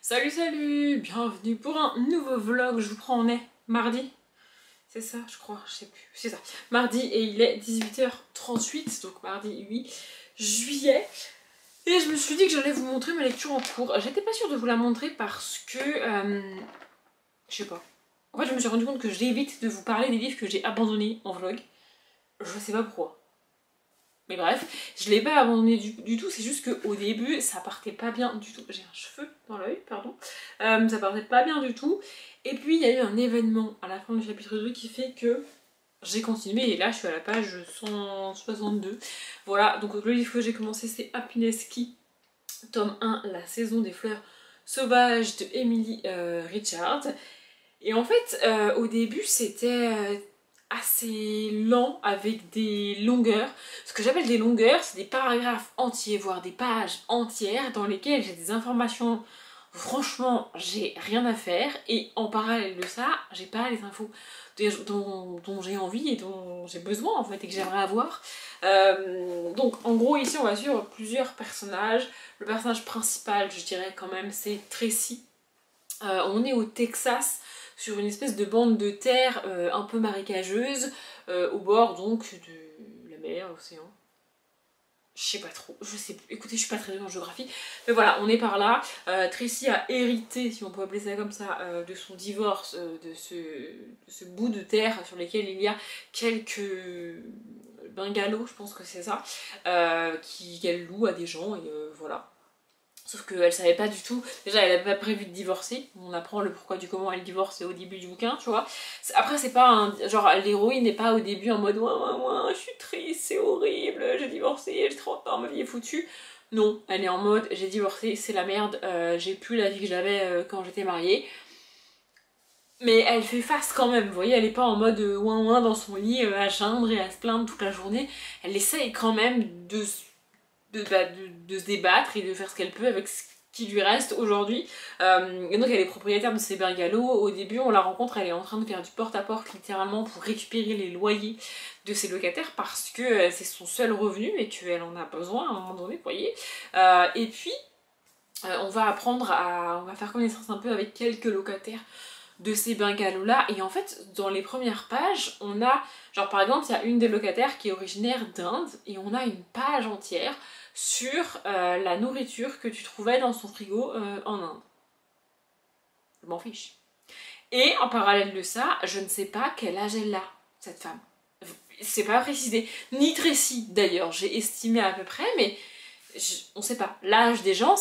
Salut, bienvenue pour un nouveau vlog. Je vous prends, on est mardi, c'est ça je crois, je sais plus, c'est ça, mardi, et il est 18h38, donc mardi 8 juillet. Et je me suis dit que j'allais vous montrer ma lecture en cours. J'étais pas sûre de vous la montrer parce que, je sais pas. En fait je me suis rendu compte que j'évite de vous parler des livres que j'ai abandonnés en vlog. Je sais pas pourquoi. Mais bref, je l'ai pas abandonné du tout, c'est juste qu'au début, ça partait pas bien du tout. J'ai un cheveu dans l'œil, pardon. Ça partait pas bien du tout. Et puis, il y a eu un événement à la fin du chapitre 2 qui fait que j'ai continué. Et là, je suis à la page 162. Voilà, donc le livre que j'ai commencé, c'est Happiness Key, tome 1, La saison des fleurs sauvages de Emily Richard. Et en fait, au début, c'était assez lent avec des longueurs. Ce que j'appelle des longueurs, c'est des paragraphes entiers, voire des pages entières dans lesquelles j'ai des informations. Franchement, j'ai rien à faire, et en parallèle de ça, j'ai pas les infos dont j'ai envie et dont j'ai besoin en fait et que j'aimerais avoir. Donc en gros ici on va suivre plusieurs personnages. Le personnage principal, je dirais quand même, c'est Tracy. On est au Texas, sur une espèce de bande de terre un peu marécageuse, au bord donc de la mer, l'océan. Je sais pas trop, je sais plus. Écoutez, je suis pas très douée en géographie, mais voilà, on est par là. Tracy a hérité, si on peut appeler ça comme ça, de son divorce, de ce bout de terre sur lequel il y a quelques bungalows, je pense que c'est ça, qu'elle loue à des gens, et voilà. Sauf qu'elle savait pas du tout, déjà elle avait pas prévu de divorcer, on apprend le pourquoi du comment elle divorce au début du bouquin, tu vois. Après c'est pas un, genre l'héroïne n'est pas au début en mode ouin, je suis triste, c'est horrible, j'ai divorcé, j'ai 30 ans, ma vie est foutue. Non, elle est en mode j'ai divorcé, c'est la merde, j'ai plus la vie que j'avais quand j'étais mariée. Mais elle fait face quand même, vous voyez, elle est pas en mode ouin dans son lit à geindre et à se plaindre toute la journée. Elle essaye quand même de se débattre et de faire ce qu'elle peut avec ce qui lui reste aujourd'hui. Et donc elle est propriétaire de ces bungalows. Au début on la rencontre, elle est en train de faire du porte-à-porte littéralement pour récupérer les loyers de ses locataires parce que c'est son seul revenu et qu'elle en a besoin à un moment donné, vous voyez. Et puis on va on va faire connaissance un peu avec quelques locataires de ces bungalows là, et en fait dans les premières pages on a, genre par exemple il y a une des locataires qui est originaire d'Inde et on a une page entière sur la nourriture que tu trouvais dans son frigo en Inde. Je m'en fiche. Et en parallèle de ça, je ne sais pas quel âge elle a, cette femme. C'est pas précisé, ni Tracy d'ailleurs, j'ai estimé à peu près, mais on sait pas. L'âge des gens,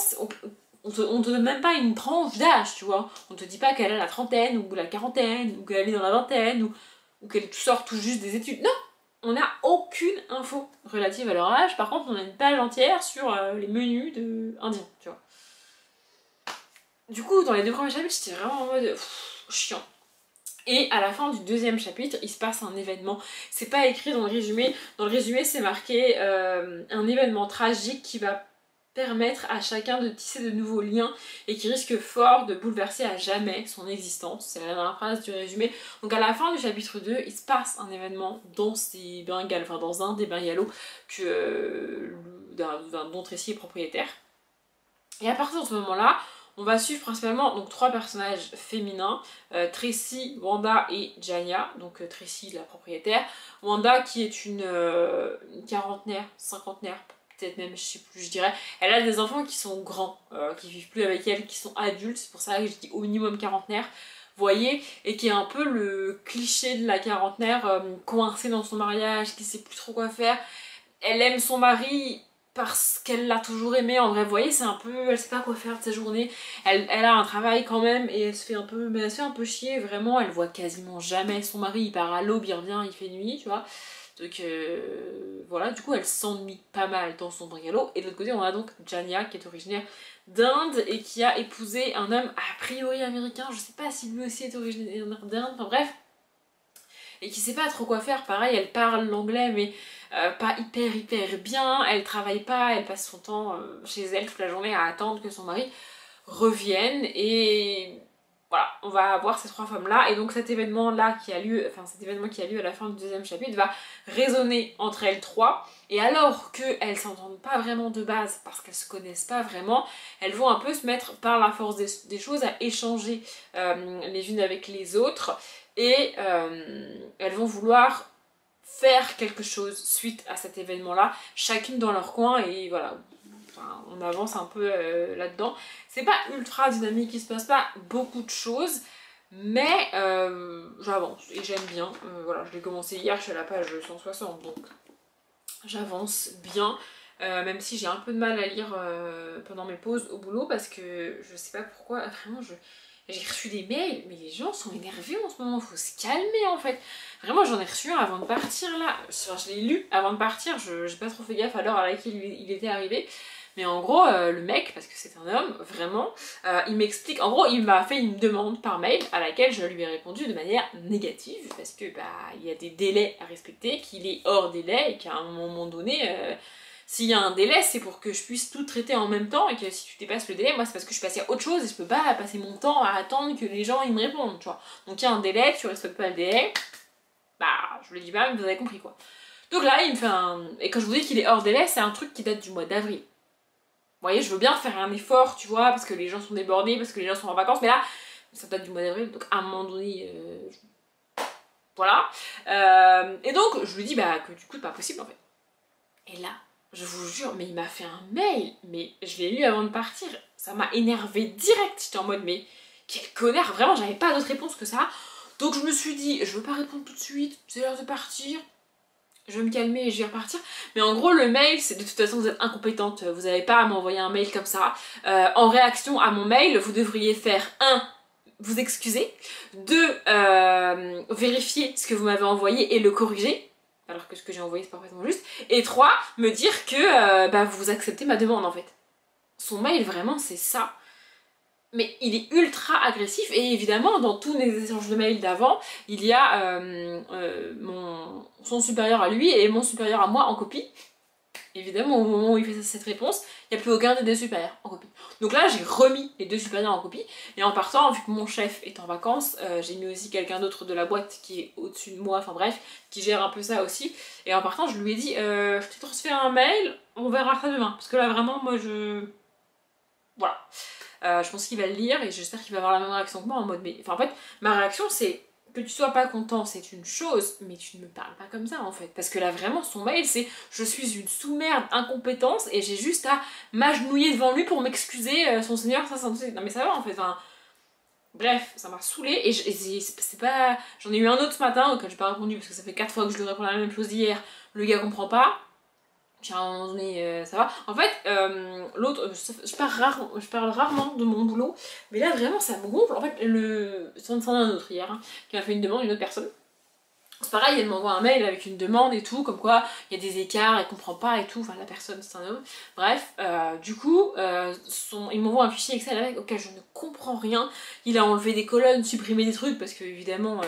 on te donne même pas une tranche d'âge, tu vois. On te dit pas qu'elle a la trentaine, ou la quarantaine, ou qu'elle est dans la vingtaine, ou qu'elle sort tout juste des études. Non, on n'a aucune info relative à leur âge. Par contre, on a une page entière sur les menus indiens, tu vois. Du coup, dans les deux premiers chapitres, j'étais vraiment en mode chiant. Et à la fin du deuxième chapitre, il se passe un événement. C'est pas écrit dans le résumé. Dans le résumé, c'est marqué un événement tragique qui va permettre à chacun de tisser de nouveaux liens et qui risque fort de bouleverser à jamais son existence. C'est la dernière phrase du résumé. Donc à la fin du chapitre 2, il se passe un événement dans ces bungalows, enfin dans un des bungalows dont Tracy est propriétaire. Et à partir de ce moment-là, on va suivre principalement donc trois personnages féminins, Tracy, Wanda et Janya. Donc Tracy la propriétaire, Wanda qui est une quarantenaire, cinquantenaire, peut-être même, je sais plus, je dirais. Elle a des enfants qui sont grands, qui vivent plus avec elle, qui sont adultes, c'est pour ça que je dis au minimum quarantenaire, vous voyez, et qui est un peu le cliché de la quarantenaire coincée dans son mariage, qui sait plus trop quoi faire. Elle aime son mari parce qu'elle l'a toujours aimé, en vrai, vous voyez, c'est un peu, elle sait pas quoi faire de sa journée, elle a un travail quand même, et elle se fait un peu chier, vraiment, elle voit quasiment jamais son mari, il part à l'aube, il revient, il fait nuit, tu vois. Donc voilà, du coup elle s'ennuie pas mal dans son bungalow. Et de l'autre côté on a donc Janya qui est originaire d'Inde et qui a épousé un homme a priori américain, je sais pas si lui aussi est originaire d'Inde, enfin bref. Et qui sait pas trop quoi faire, pareil elle parle l'anglais mais pas hyper bien, elle travaille pas, elle passe son temps chez elle toute la journée à attendre que son mari revienne et... voilà, on va avoir ces 3 femmes-là, et donc cet événement-là qui a lieu, enfin cet événement qui a lieu à la fin du 2e chapitre va résonner entre elles 3, et alors qu'elles s'entendent pas vraiment de base, parce qu'elles se connaissent pas vraiment, elles vont un peu se mettre par la force des choses à échanger les unes avec les autres, et elles vont vouloir faire quelque chose suite à cet événement-là, chacune dans leur coin, et voilà. Enfin, on avance un peu là-dedans. C'est pas ultra dynamique, il se passe pas beaucoup de choses, mais j'avance et j'aime bien. Voilà, je l'ai commencé hier, je suis à la page 160, donc j'avance bien. Même si j'ai un peu de mal à lire pendant mes pauses au boulot, parce que je sais pas pourquoi, vraiment j'ai reçu des mails, mais les gens sont énervés en ce moment, faut se calmer en fait. Vraiment, j'en ai reçu un avant de partir là, enfin, je l'ai lu avant de partir, j'ai pas trop fait gaffe à l'heure à laquelle il était arrivé. Mais en gros, le mec, parce que c'est un homme, vraiment, il m'explique, en gros, il m'a fait une demande par mail à laquelle je lui ai répondu de manière négative, parce que bah il y a des délais à respecter, qu'il est hors délai, et qu'à un moment donné, s'il y a un délai, c'est pour que je puisse tout traiter en même temps, et que si tu dépasses le délai, moi c'est parce que je suis passée à autre chose, et je peux pas passer mon temps à attendre que les gens ils me répondent, tu vois. Donc il y a un délai, tu respectes pas le délai, bah je le dis pas, mais vous avez compris quoi. Donc là, il me fait un... Et quand je vous dis qu'il est hors délai, c'est un truc qui date du mois d'avril. Vous voyez, je veux bien faire un effort, tu vois, parce que les gens sont débordés, parce que les gens sont en vacances, mais là, ça date du mois d'avril, donc à un moment donné, voilà. Et donc, je lui dis bah, que du coup, c'est pas possible, en fait. Et là, je vous jure, mais il m'a fait un mail, mais je l'ai lu avant de partir, ça m'a énervé direct, j'étais en mode, mais quel connard, vraiment, j'avais pas d'autre réponse que ça. Donc je me suis dit, je veux pas répondre tout de suite, c'est l'heure de partir. Je vais me calmer et je vais repartir. Mais en gros, le mail, c'est de toute façon, vous êtes incompétente. Vous n'avez pas à m'envoyer un mail comme ça. En réaction à mon mail, vous devriez faire 1. Vous excuser. 2. Vérifier ce que vous m'avez envoyé et le corriger. Alors que ce que j'ai envoyé, c'est parfaitement juste. Et 3. Me dire que bah, vous acceptez ma demande, en fait. Son mail, vraiment, c'est ça. Mais il est ultra agressif, et évidemment dans tous les échanges de mails d'avant, il y a son supérieur à lui et mon supérieur à moi en copie. Évidemment, au moment où il fait cette réponse, il n'y a plus aucun des 2 supérieurs en copie. Donc là, j'ai remis les 2 supérieurs en copie, et en partant, vu que mon chef est en vacances, j'ai mis aussi quelqu'un d'autre de la boîte qui est au-dessus de moi, enfin bref, qui gère un peu ça aussi. Et en partant, je lui ai dit, je t'ai transféré un mail, on verra ça demain. Parce que là, vraiment, moi, voilà. Je pense qu'il va le lire et j'espère qu'il va avoir la même réaction que moi en mode mais... Enfin en fait, ma réaction c'est que tu sois pas content, c'est une chose, mais tu ne me parles pas comme ça en fait. Parce que là vraiment, son mail c'est je suis une sous-merde incompétence et j'ai juste à m'agenouiller devant lui pour m'excuser, son seigneur, ça. Non mais ça va en fait, enfin... Bref, ça m'a saoulée et c'est pas... J'en ai eu un autre ce matin auquel j'ai pas répondu parce que ça fait 4 fois que je lui réponds la même chose hier. Le gars comprend pas. Puis à un moment donné, ça va. En fait, l'autre, je parle rarement de mon boulot, mais là vraiment ça me gonfle. En fait, c'en est un autre hier, hein, qui m'a fait une demande, une autre personne. C'est pareil, elle m'envoie un mail avec une demande et tout, comme quoi il y a des écarts, elle comprend pas et tout, enfin la personne c'est un homme. Bref, du coup, il m'envoie un fichier Excel avec auquel je ne comprends rien. Il a enlevé des colonnes, supprimé des trucs, parce que évidemment,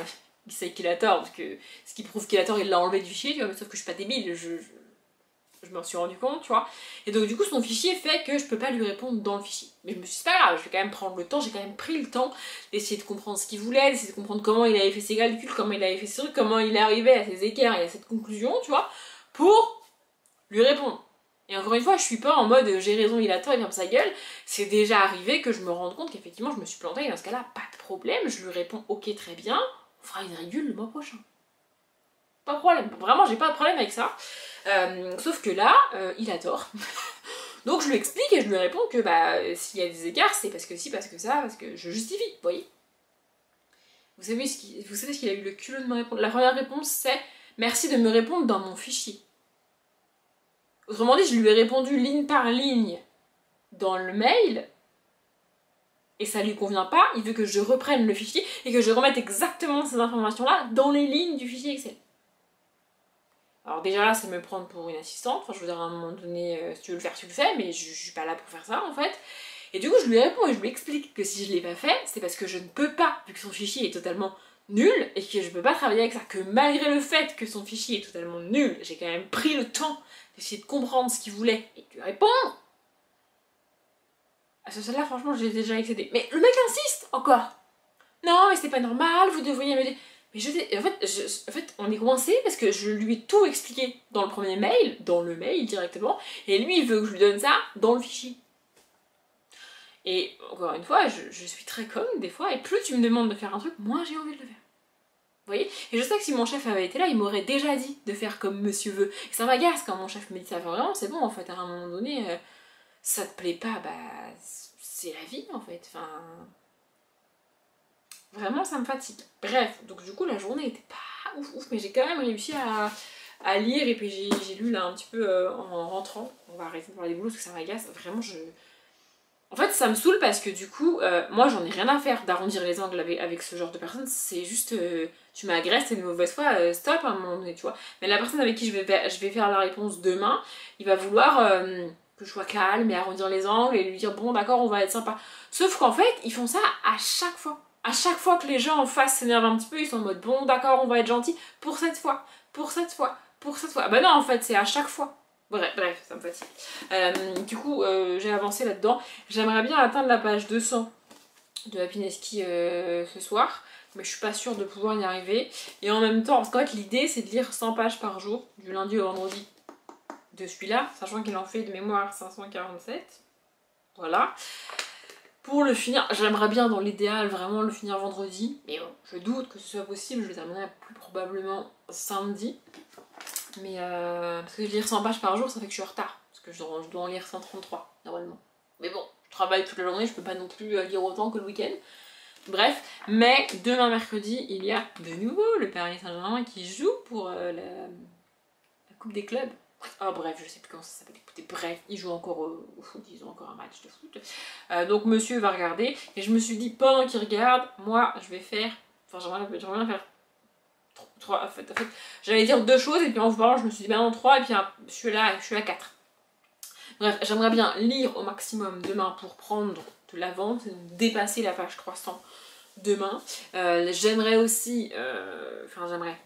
il sait qu'il a tort, parce que ce qui prouve qu'il a tort, il l'a enlevé du fichier, tu vois, mais sauf que je suis pas débile, je m'en suis rendu compte, tu vois. Et donc du coup son fichier fait que je peux pas lui répondre dans le fichier. Mais je me suis dit c'est pas grave, je vais quand même prendre le temps, j'ai quand même pris le temps d'essayer de comprendre ce qu'il voulait, d'essayer de comprendre comment il avait fait ses calculs, comment il avait fait ses trucs, comment il est arrivé à ces écarts et à cette conclusion, tu vois, pour lui répondre. Et encore une fois, je suis pas en mode j'ai raison, il a tort, il ferme sa gueule. C'est déjà arrivé que je me rende compte qu'effectivement je me suis plantée et dans ce cas-là, pas de problème, je lui réponds ok très bien, on fera une régule le mois prochain. Pas de problème, vraiment j'ai pas de problème avec ça. Sauf que là, il a tort. Donc je lui explique et je lui réponds que bah s'il y a des écarts, c'est parce que si, parce que ça, parce que je justifie, vous voyez. Vous savez ce qu'il a eu le culot de me répondre. La première réponse c'est merci de me répondre dans mon fichier. Autrement dit, je lui ai répondu ligne par ligne dans le mail. Et ça lui convient pas, il veut que je reprenne le fichier et que je remette exactement ces informations-là dans les lignes du fichier Excel. Alors déjà là, c'est me prendre pour une assistante, enfin je veux dire à un moment donné, si tu veux le faire, tu le fais, mais je suis pas là pour faire ça en fait. Et du coup, je lui réponds et je lui explique que si je l'ai pas fait, c'est parce que je ne peux pas, vu que son fichier est totalement nul, et que je peux pas travailler avec ça, que malgré le fait que son fichier est totalement nul, j'ai quand même pris le temps d'essayer de comprendre ce qu'il voulait et de lui répondre. À ce stade-là, franchement, j'ai déjà excédé. Mais le mec insiste encore. non mais c'est pas normal, vous devriez me dire... Mais en fait, on est coincé parce que je lui ai tout expliqué dans le premier mail, dans le mail directement, et lui il veut que je lui donne ça dans le fichier. Et encore une fois, je suis très conne des fois, et plus tu me demandes de faire un truc, moins j'ai envie de le faire. Vous voyez? Et je sais que si mon chef avait été là, il m'aurait déjà dit de faire comme monsieur veut. Et ça m'agace quand mon chef me dit ça, vraiment, c'est bon en fait, à un moment donné, ça te plaît pas, bah c'est la vie en fait, enfin... Vraiment, ça me fatigue. Bref, donc du coup, la journée était pas ouf ouf, mais j'ai quand même réussi à lire, et puis j'ai lu là un petit peu en rentrant. On va arrêter de parler des boulots parce que ça m'agace. Vraiment, en fait, ça me saoule parce que du coup, moi j'en ai rien à faire d'arrondir les angles avec ce genre de personne. C'est juste, tu m'agresses, c'est une mauvaise foi, stop à un moment donné, tu vois. Mais la personne avec qui je vais faire la réponse demain, il va vouloir que je sois calme et arrondir les angles et lui dire bon, d'accord, on va être sympa. Sauf qu'en fait, ils font ça à chaque fois. À chaque fois que les gens en face s'énervent un petit peu, ils sont en mode bon, d'accord, on va être gentil pour cette fois, pour cette fois, pour cette fois. Bah non, en fait, c'est à chaque fois. Bref, ça me fatigue. Du coup, j'ai avancé là-dedans. J'aimerais bien atteindre la page 200 de Happiness Key ce soir, mais je suis pas sûre de pouvoir y arriver. Et en même temps, parce qu'en fait, l'idée c'est de lire 100 pages par jour, du lundi au vendredi de celui-là, sachant qu'il en fait de mémoire 547. Voilà. Pour le finir, j'aimerais bien dans l'idéal vraiment le finir vendredi, mais bon, je doute que ce soit possible, je le terminerai plus probablement samedi. Mais parce que lire 100 pages par jour, ça fait que je suis en retard. Parce que je dois en lire 133, normalement. Mais bon, je travaille toute la journée, je peux pas non plus lire autant que le week-end. Bref, mais demain mercredi, il y a de nouveau le Paris Saint-Germain qui joue pour la Coupe des clubs. Oh bref, je sais plus comment ça s'appelle. Écoutez, bref, ils jouent encore au foot, ils ont encore un match de foot. Donc monsieur va regarder, et je me suis dit, pendant qu'il regarde, moi je vais faire... Enfin, j'aimerais bien faire... En fait, j'allais dire deux choses, et puis en vous parlant, je me suis dit, bah non, trois, et puis je suis là à quatre. Bref, j'aimerais bien lire au maximum demain pour prendre de l'avance, et donc dépasser la page 300 demain. J'aimerais aussi,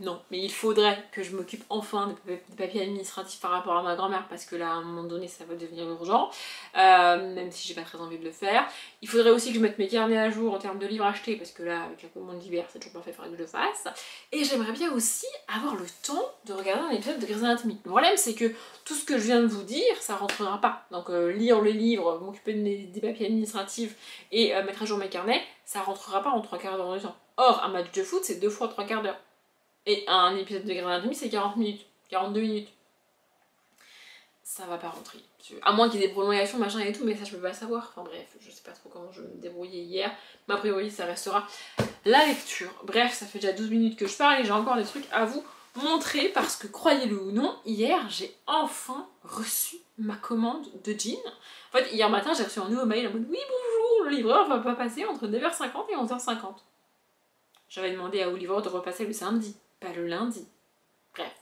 non, mais il faudrait que je m'occupe enfin des papiers administratifs par rapport à ma grand-mère, parce que là, à un moment donné, ça va devenir urgent, même si j'ai pas très envie de le faire. Il faudrait aussi que je mette mes carnets à jour en termes de livres achetés, parce que là, avec la commande d'hiver, c'est toujours pas fait, il faudrait que je le fasse. Et j'aimerais bien aussi avoir le temps de regarder un épisode de Grey's Anatomy. Le problème, c'est que tout ce que je viens de vous dire, ça rentrera pas. Donc lire le livre, m'occuper des papiers administratifs et mettre à jour mes carnets, ça rentrera pas en 3 quarts d'heure de temps. Or, un match de foot, c'est 2 fois 3 quarts d'heure. Et un épisode de Grey's Anatomy, c'est 40 minutes, 42 minutes. Ça va pas rentrer. À moins qu'il y ait des prolongations, machin et tout, mais ça je peux pas savoir. Enfin bref, je sais pas trop comment je me débrouillais hier. Mais a priori, ça restera la lecture. Bref, ça fait déjà 12 minutes que je parle et j'ai encore des trucs à vous montrer parce que, croyez-le ou non, hier, j'ai enfin reçu ma commande de jean. En fait, hier matin, j'ai reçu un nouveau mail en mode « Oui, bonjour, le livreur va pas passer entre 9h50 et 11h50. » J'avais demandé à au livreur de repasser le samedi, pas le lundi. Bref.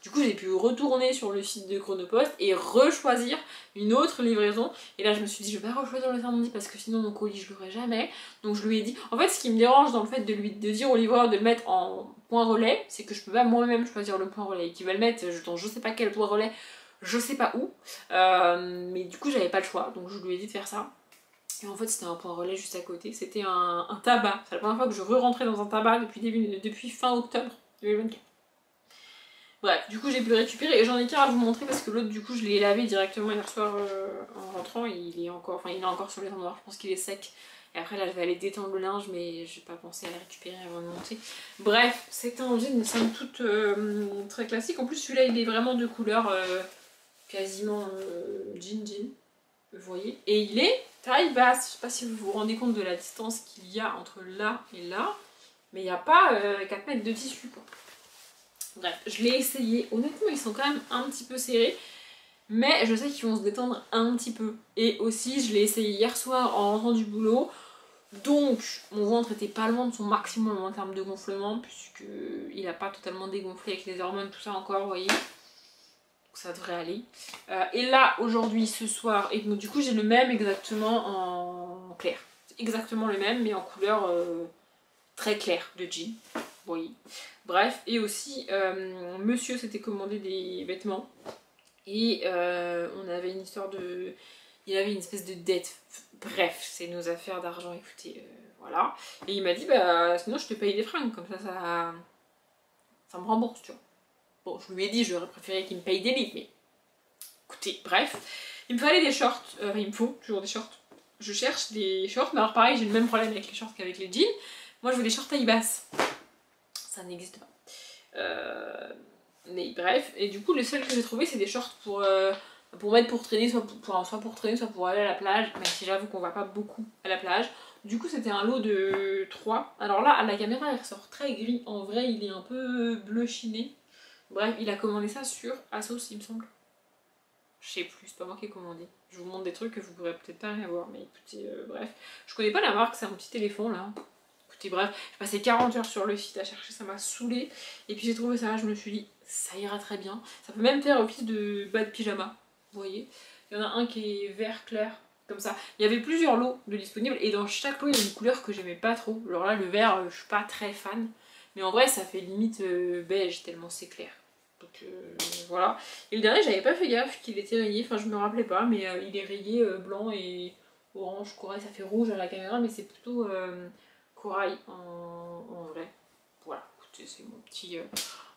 Du coup, j'ai pu retourner sur le site de Chronopost et rechoisir une autre livraison. Et là, je me suis dit, je vais pas rechoisir le samedi parce que sinon mon colis, je l'aurai jamais. Donc, je lui ai dit. En fait, ce qui me dérange dans le fait de dire au livreur de le mettre en point relais, c'est que je peux pas moi-même choisir le point relais. Et qu'il va le mettre dans je sais pas quel point relais, je sais pas où. Mais du coup, j'avais pas le choix. Donc, je lui ai dit de faire ça. Et en fait, c'était un point relais juste à côté. C'était un tabac. C'est la première fois que je re-rentrais dans un tabac depuis fin octobre 2024. Bref, du coup j'ai pu le récupérer et j'en ai qu'un à vous montrer parce que l'autre du coup je l'ai lavé directement hier soir en rentrant et il est encore sur les endroits, je pense qu'il est sec. Et après là je vais aller détendre le linge mais j'ai pas pensé à le récupérer avant de monter. Bref, c'est un jean somme toute très classique. En plus celui-là il est vraiment de couleur quasiment jean, vous voyez. Et il est taille basse, je sais pas si vous vous rendez compte de la distance qu'il y a entre là et là. Mais il n'y a pas 4 mètres de tissu quoi. Bref, je l'ai essayé. Honnêtement, ils sont quand même un petit peu serrés. Mais je sais qu'ils vont se détendre un petit peu. Et aussi, je l'ai essayé hier soir en rentrant du boulot. Donc, mon ventre était pas loin de son maximum en termes de gonflement. Puisqu'il n'a pas totalement dégonflé avec les hormones, tout ça encore, vous voyez. Donc ça devrait aller. Et là, aujourd'hui, ce soir, et donc du coup, j'ai le même exactement en clair. C'est exactement le même, mais en couleur très claire de jean. Oui. Bref, et aussi, monsieur s'était commandé des vêtements et on avait une histoire de... Il avait une espèce de dette. Bref, c'est nos affaires d'argent, écoutez, voilà. Et il m'a dit, bah sinon je te paye des fringues, comme ça me rembourse, tu vois. Bon, je lui ai dit, j'aurais préféré qu'il me paye des livres, mais écoutez, bref. Il me fallait des shorts, il me faut toujours des shorts. Je cherche des shorts, mais alors pareil, j'ai le même problème avec les shorts qu'avec les jeans. Moi je veux des shorts taille basse. Ça n'existe pas. Mais bref, et du coup les seuls que j'ai trouvé c'est des shorts pour mettre pour traîner, soit pour traîner, soit pour aller à la plage, même si j'avoue qu'on va pas beaucoup à la plage. Du coup c'était un lot de 3. Alors là à la caméra il ressort très gris, en vrai il est un peu bleu chiné. Bref, il a commandé ça sur Asos il me semble. Je sais plus, c'est pas moi qui ai commandé. Je vous montre des trucs que vous pourrez peut-être pas rien voir, mais écoutez, bref. Je connais pas la marque, c'est un petit téléphone là. Écoutez, bref, j'ai passé 40 heures sur le site à chercher, ça m'a saoulée. Et puis j'ai trouvé ça, je me suis dit, ça ira très bien. Ça peut même faire office de bas de pyjama, vous voyez. Il y en a un qui est vert clair, comme ça. Il y avait plusieurs lots de disponibles, et dans chaque lot il y a une couleur que j'aimais pas trop. Alors là, le vert, je suis pas très fan. Mais en vrai, ça fait limite beige, tellement c'est clair. Donc voilà. Et le dernier, j'avais pas fait gaffe qu'il était rayé, enfin je me rappelais pas, mais il est rayé blanc et orange, corail, ça fait rouge à la caméra, mais c'est plutôt corail en vrai. Voilà, écoutez, c'est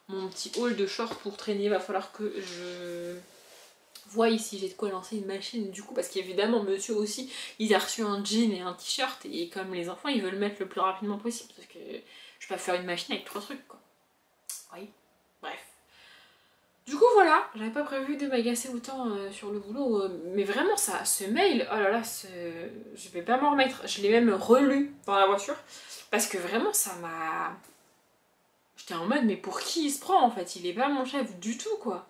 mon petit haul de shorts pour traîner. Il va falloir que je vois ici, j'ai de quoi lancer une machine du coup, parce qu'évidemment monsieur aussi, il a reçu un jean et un t-shirt, et comme les enfants, ils veulent le mettre le plus rapidement possible, parce que je peux pas faire une machine avec 3 trucs quoi. Oui, bref. Du coup voilà, j'avais pas prévu de m'agacer autant sur le boulot, mais vraiment ça, ce mail, oh là là, je vais pas m'en remettre. Je l'ai même relu dans la voiture, parce que vraiment ça m'a... J'étais en mode, mais pour qui il se prend en fait? Il est pas mon chef du tout quoi.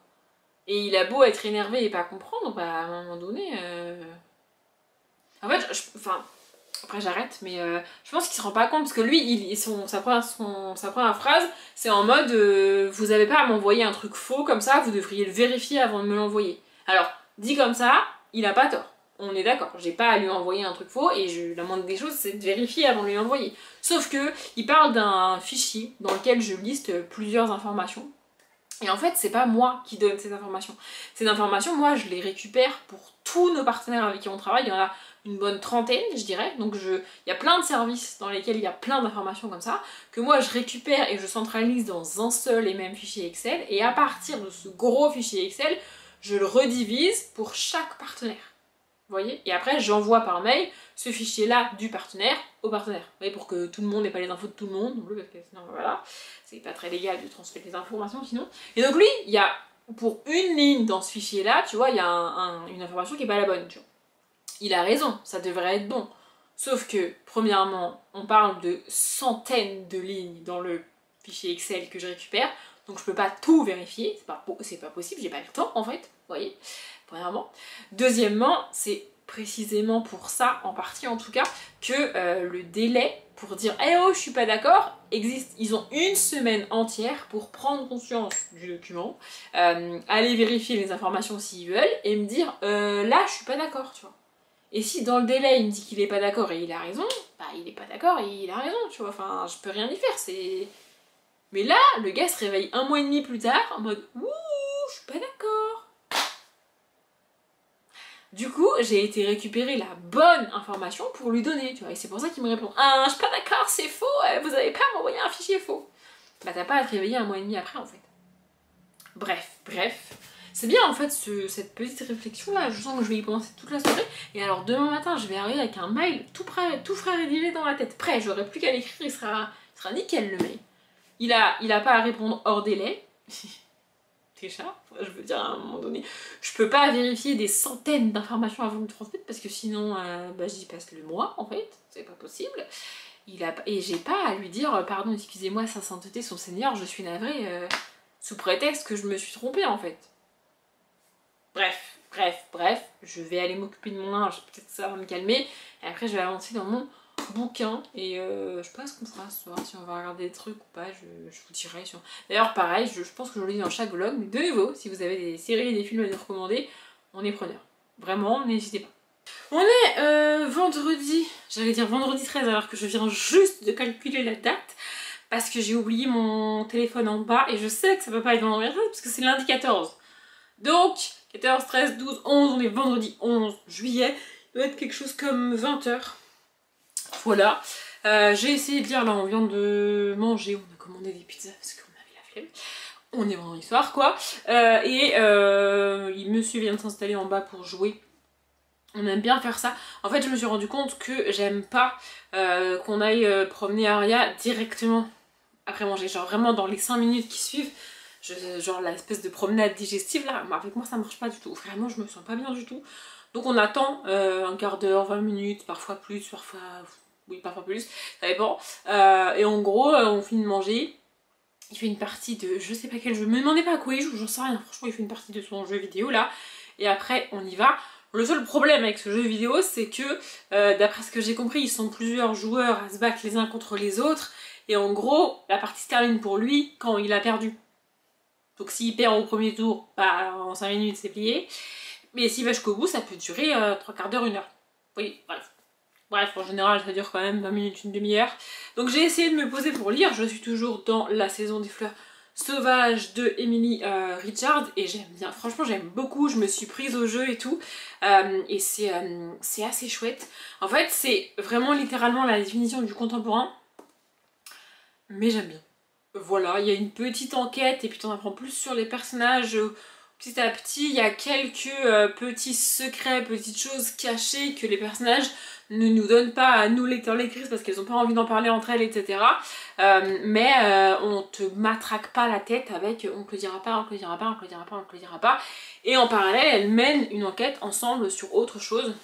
Et il a beau être énervé et pas comprendre, bah à un moment donné... En fait, enfin... Après j'arrête, mais je pense qu'il se rend pas compte, parce que lui, sa première phrase, c'est en mode vous avez pas à m'envoyer un truc faux comme ça, vous devriez le vérifier avant de me l'envoyer. Alors, dit comme ça, il a pas tort. On est d'accord, j'ai pas à lui envoyer un truc faux, et la moindre des choses, c'est de vérifier avant de lui envoyer. Sauf que, il parle d'un fichier dans lequel je liste plusieurs informations. Et en fait, c'est pas moi qui donne ces informations. Ces informations, moi, je les récupère pour tous nos partenaires avec qui on travaille. Il y en a une bonne trentaine, je dirais. Donc, il y a plein de services dans lesquels il y a plein d'informations comme ça, que moi, je récupère et je centralise dans un seul et même fichier Excel. Et à partir de ce gros fichier Excel, je le redivise pour chaque partenaire. Vous voyez? Et après, j'envoie par mail ce fichier-là du partenaire au partenaire. Vous voyez, pour que tout le monde n'ait pas les infos de tout le monde, non plus, parce que sinon, voilà, c'est pas très légal de transmettre les informations sinon. Et donc lui, il y a, pour une ligne dans ce fichier-là, tu vois, il y a une information qui est pas la bonne, tu vois. Il a raison, ça devrait être bon. Sauf que, premièrement, on parle de centaines de lignes dans le fichier Excel que je récupère, donc je peux pas tout vérifier, c'est pas possible, j'ai pas le temps en fait, vous voyez, premièrement. Deuxièmement, c'est précisément pour ça, en partie en tout cas, que le délai pour dire « Eh oh, je suis pas d'accord » existe. Ils ont une semaine entière pour prendre conscience du document, aller vérifier les informations s'ils veulent, et me dire « Là, je suis pas d'accord », tu vois. Et si dans le délai il me dit qu'il est pas d'accord et il a raison, bah il est pas d'accord et il a raison, tu vois, enfin je peux rien y faire, c'est... Mais là, le gars se réveille 1 mois et demi plus tard en mode « Ouh, je suis pas d'accord ». Du coup, j'ai été récupérer la bonne information pour lui donner, tu vois, et c'est pour ça qu'il me répond « Ah, je suis pas d'accord, c'est faux, vous avez pas m'envoyé un fichier faux ». Bah t'as pas à te réveiller 1 mois et demi après en fait. Bref. C'est bien en fait cette petite réflexion là, je sens que je vais y penser toute la soirée. Et alors demain matin, je vais arriver avec un mail tout frais rédigé dans la tête. Prêt, j'aurai plus qu'à l'écrire, il sera nickel le mail. Il a pas à répondre hors délai. Déjà, je veux dire à un moment donné, je peux pas vérifier des centaines d'informations avant de me transmettre parce que sinon bah, j'y passe le mois en fait, c'est pas possible. Et j'ai pas à lui dire pardon, excusez-moi, sa sainteté, son Seigneur, je suis navrée, sous prétexte que je me suis trompée en fait. Bref, je vais aller m'occuper de mon linge, peut-être ça va me calmer, et après je vais avancer dans mon bouquin, et je sais pas ce qu'on fera ce soir, si on va regarder des trucs ou pas, je vous dirai. D'ailleurs pareil, je pense que je le dis dans chaque vlog, mais de nouveau, si vous avez des séries et des films à nous recommander, on est preneur. Vraiment, n'hésitez pas. On est vendredi, j'allais dire vendredi 13 alors que je viens juste de calculer la date, parce que j'ai oublié mon téléphone en bas, et je sais que ça peut pas être vendredi 13 parce que c'est lundi 14. Donc, 14, 13, 12, 11, on est vendredi 11 juillet. Il doit être quelque chose comme 20 h. Voilà. J'ai essayé de lire, là on vient de manger, on a commandé des pizzas parce qu'on avait la flemme. On est vendredi soir quoi. Monsieur vient de s'installer en bas pour jouer. On aime bien faire ça. En fait je me suis rendu compte que j'aime pas qu'on aille promener Aria directement après manger. Genre vraiment dans les 5 minutes qui suivent. Genre l'espèce de promenade digestive là, avec moi ça marche pas du tout. Vraiment je me sens pas bien du tout. Donc on attend un quart d'heure, 20 minutes, parfois plus, parfois... Oui, parfois plus, ça dépend. Et en gros, on finit de manger. Il fait une partie de... Je sais pas quel jeu. Me demandez pas à quoi il joue, j'en sais rien. Franchement, il fait une partie de son jeu vidéo là. Et après, on y va. Le seul problème avec ce jeu vidéo, c'est que, d'après ce que j'ai compris, ils sont plusieurs joueurs à se battre les uns contre les autres. Et en gros, la partie se termine pour lui quand il a perdu. Donc s'il perd au premier tour, bah, en 5 minutes, c'est plié. Mais s'il va jusqu'au bout, ça peut durer 3 quarts d'heure, 1 heure. Oui, bref. Bref, en général, ça dure quand même 20 minutes, une demi-heure. Donc j'ai essayé de me poser pour lire. Je suis toujours dans La saison des fleurs sauvages de Emily Richard. Et j'aime bien, franchement j'aime beaucoup. Je me suis prise au jeu et tout. Et c'est assez chouette. En fait, c'est vraiment littéralement la définition du contemporain. Mais j'aime bien. Voilà, il y a une petite enquête et puis t'en apprends plus sur les personnages. Petit à petit, il y a quelques petits secrets, petites choses cachées que les personnages ne nous donnent pas à nous lecteurs lectrices parce qu'elles n'ont pas envie d'en parler entre elles, etc. Mais on te matraque pas la tête avec on te le dira pas, on te le dira pas, on te le dira pas, on te le dira pas. Et en parallèle, elles mènent une enquête ensemble sur autre chose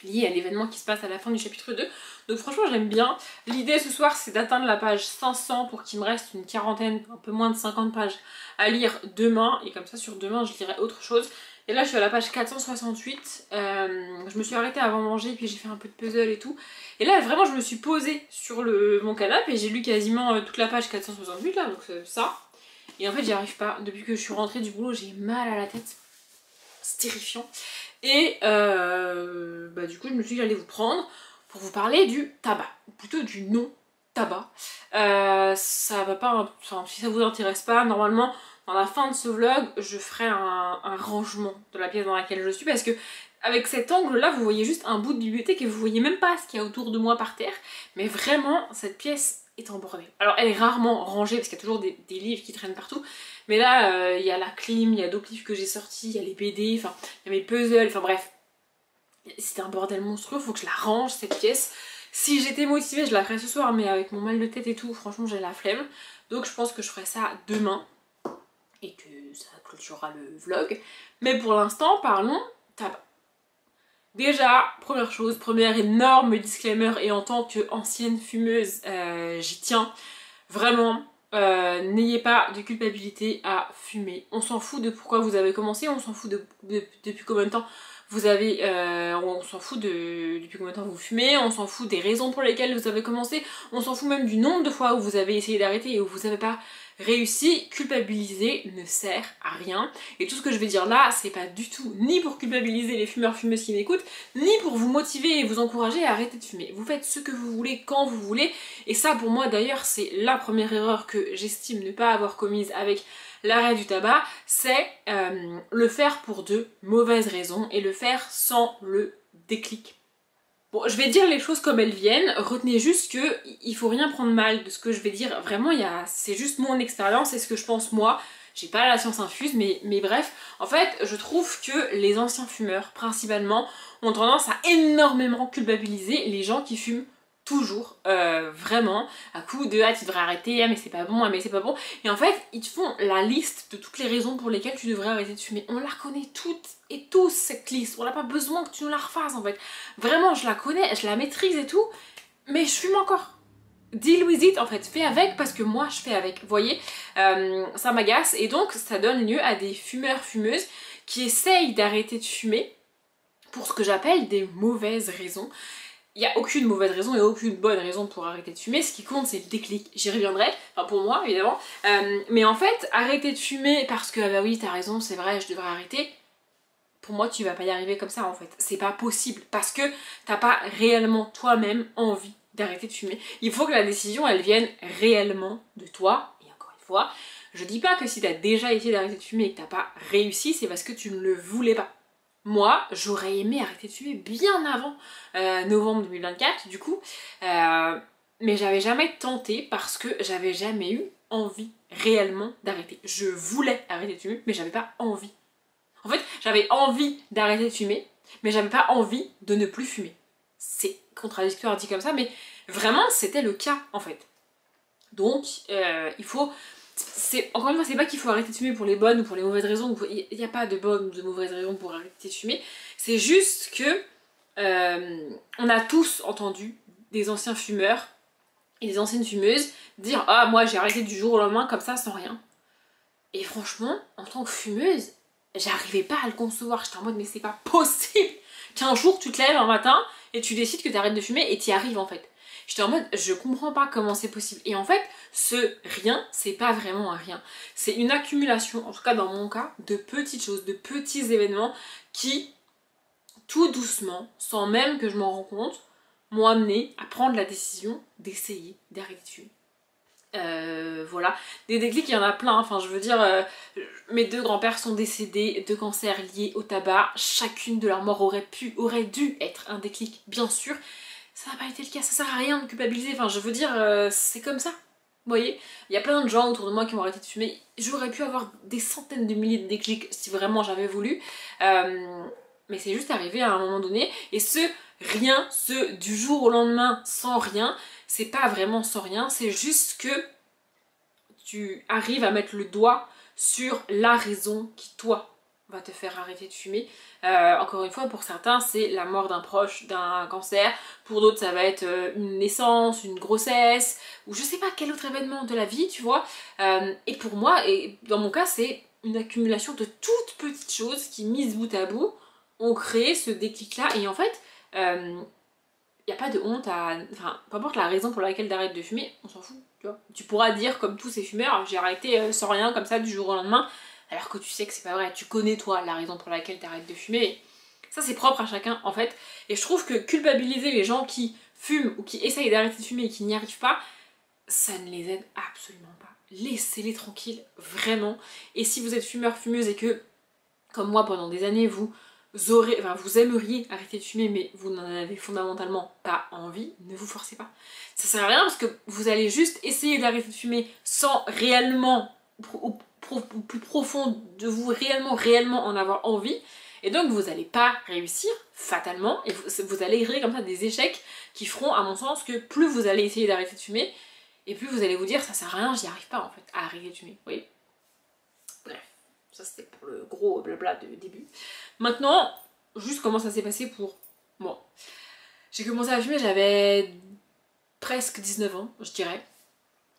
liée à l'événement qui se passe à la fin du chapitre 2. Donc franchement j'aime bien. L'idée ce soir c'est d'atteindre la page 500 pour qu'il me reste une quarantaine, un peu moins de 50 pages à lire demain. Et comme ça sur demain je lirai autre chose. Et là je suis à la page 468. Je me suis arrêtée avant manger puis j'ai fait un peu de puzzle et tout. Et là vraiment je me suis posée sur mon canapé et j'ai lu quasiment toute la page 468 là, donc ça. Et en fait j'y arrive pas. Depuis que je suis rentrée du boulot j'ai mal à la tête. C'est terrifiant. Et du coup je me suis dit j'allais vous prendre pour vous parler du tabac, ou plutôt du non-tabac. Ça va pas, enfin si ça vous intéresse pas, normalement dans la fin de ce vlog je ferai un rangement de la pièce dans laquelle je suis parce que avec cet angle là vous voyez juste un bout de bibliothèque et vous voyez même pas ce qu'il y a autour de moi par terre, mais vraiment cette pièce est en bordel. Alors elle est rarement rangée parce qu'il y a toujours des livres qui traînent partout, mais là il y a la clim, il y a d'autres livres que j'ai sortis, il y a les BD, enfin il y a mes puzzles, enfin bref. C'était un bordel monstrueux, faut que je la range cette pièce. Si j'étais motivée, je la ferais ce soir, mais avec mon mal de tête et tout, franchement j'ai la flemme. Donc je pense que je ferai ça demain et que ça clôturera le vlog. Mais pour l'instant, parlons tabac. Déjà, première chose, premier énorme disclaimer, et en tant qu'ancienne fumeuse, j'y tiens. Vraiment, n'ayez pas de culpabilité à fumer. On s'en fout de pourquoi vous avez commencé, on s'en fout depuis combien de temps vous avez, on s'en fout depuis combien de temps vous fumez, on s'en fout des raisons pour lesquelles vous avez commencé, on s'en fout même du nombre de fois où vous avez essayé d'arrêter et où vous n'avez pas réussi. Culpabiliser ne sert à rien. Et tout ce que je vais dire là, c'est pas du tout ni pour culpabiliser les fumeurs-fumeuses qui m'écoutent, ni pour vous motiver et vous encourager à arrêter de fumer. Vous faites ce que vous voulez, quand vous voulez, et ça pour moi d'ailleurs c'est la première erreur que j'estime ne pas avoir commise avec l'arrêt du tabac, c'est le faire pour de mauvaises raisons et le faire sans le déclic. Bon, je vais dire les choses comme elles viennent, retenez juste que il faut rien prendre mal de ce que je vais dire, vraiment c'est juste mon expérience et ce que je pense moi, j'ai pas la science infuse, mais bref, en fait je trouve que les anciens fumeurs principalement ont tendance à énormément culpabiliser les gens qui fument toujours, vraiment, à coup de ah tu devrais arrêter, ah mais c'est pas bon, ah mais c'est pas bon, et en fait ils te font la liste de toutes les raisons pour lesquelles tu devrais arrêter de fumer. On la connaît toutes et tous cette liste, on n'a pas besoin que tu nous la refasses en fait, vraiment je la connais, je la maîtrise et tout, mais je fume encore. Deal with it en fait, fais avec parce que moi je fais avec, vous voyez, ça m'agace et donc ça donne lieu à des fumeurs-fumeuses qui essayent d'arrêter de fumer pour ce que j'appelle des mauvaises raisons. Il n'y a aucune mauvaise raison et aucune bonne raison pour arrêter de fumer, ce qui compte c'est le déclic, j'y reviendrai, enfin pour moi évidemment, mais en fait arrêter de fumer parce que ah bah oui t'as raison c'est vrai je devrais arrêter, pour moi tu vas pas y arriver comme ça en fait, c'est pas possible parce que t'as pas réellement toi-même envie d'arrêter de fumer, il faut que la décision elle vienne réellement de toi, et encore une fois, je dis pas que si t'as déjà essayé d'arrêter de fumer et que t'as pas réussi c'est parce que tu ne le voulais pas. Moi, j'aurais aimé arrêter de fumer bien avant novembre 2024, du coup. Mais j'avais jamais tenté parce que j'avais jamais eu envie réellement d'arrêter. Je voulais arrêter de fumer, mais j'avais pas envie. En fait, j'avais envie d'arrêter de fumer, mais j'avais pas envie de ne plus fumer. C'est contradictoire dit comme ça, mais vraiment, c'était le cas, en fait. Donc, il faut... Encore une fois, c'est pas qu'il faut arrêter de fumer pour les bonnes ou pour les mauvaises raisons. Il n'y a pas de bonnes ou de mauvaises raisons pour arrêter de fumer. C'est juste que on a tous entendu des anciens fumeurs et des anciennes fumeuses dire « Ah, moi j'ai arrêté du jour au lendemain comme ça sans rien ». Et franchement, en tant que fumeuse, j'arrivais pas à le concevoir. J'étais en mode « Mais c'est pas possible qu'un jour tu te lèves un matin et tu décides que tu arrêtes de fumer et t'y arrives en fait ». J'étais en mode, je comprends pas comment c'est possible. Et en fait, ce rien, c'est pas vraiment un rien. C'est une accumulation, en tout cas dans mon cas, de petites choses, de petits événements qui, tout doucement, sans même que je m'en rende compte, m'ont amené à prendre la décision d'essayer d'arrêter de fumer. Voilà, des déclics il y en a plein, enfin je veux dire, mes deux grands-pères sont décédés de cancers liés au tabac, chacune de leurs morts aurait dû être un déclic bien sûr, ça n'a pas été le cas, ça sert à rien de culpabiliser, enfin je veux dire, c'est comme ça, vous voyez, il y a plein de gens autour de moi qui ont arrêté de fumer, j'aurais pu avoir des centaines de milliers de déclics si vraiment j'avais voulu, mais c'est juste arrivé à un moment donné, et ce rien, ce du jour au lendemain sans rien, c'est pas vraiment sans rien, c'est juste que tu arrives à mettre le doigt sur la raison qui, toi, va te faire arrêter de fumer. Encore une fois, pour certains, c'est la mort d'un proche d'un cancer. Pour d'autres, ça va être une naissance, une grossesse, ou je sais pas quel autre événement de la vie, tu vois. Et pour moi, et dans mon cas, c'est une accumulation de toutes petites choses qui, mises bout à bout, ont créé ce déclic-là. Et en fait, il n'y a pas de honte à... Enfin, peu importe la raison pour laquelle t'arrêtes de fumer, on s'en fout, tu vois. Tu pourras dire, comme tous ces fumeurs, j'ai arrêté sans rien, comme ça, du jour au lendemain, alors que tu sais que c'est pas vrai. Tu connais, toi, la raison pour laquelle t'arrêtes de fumer. Ça, c'est propre à chacun, en fait. Et je trouve que culpabiliser les gens qui fument ou qui essayent d'arrêter de fumer et qui n'y arrivent pas, ça ne les aide absolument pas. Laissez-les tranquilles, vraiment. Et si vous êtes fumeur, fumeuse et que, comme moi, pendant des années, vous aimeriez arrêter de fumer mais vous n'en avez fondamentalement pas envie, ne vous forcez pas. Ça sert à rien parce que vous allez juste essayer d'arrêter de fumer sans réellement, au plus profond de vous, réellement en avoir envie. Et donc vous n'allez pas réussir, fatalement, et vous allez créer comme ça des échecs qui feront, à mon sens, que plus vous allez essayer d'arrêter de fumer, et plus vous allez vous dire ça sert à rien, j'y arrive pas en fait, à arrêter de fumer, vous voyez. Bref. Ça c'était pour le gros blabla de début. Maintenant, juste comment ça s'est passé pour moi. J'ai commencé à fumer, j'avais presque 19 ans, je dirais.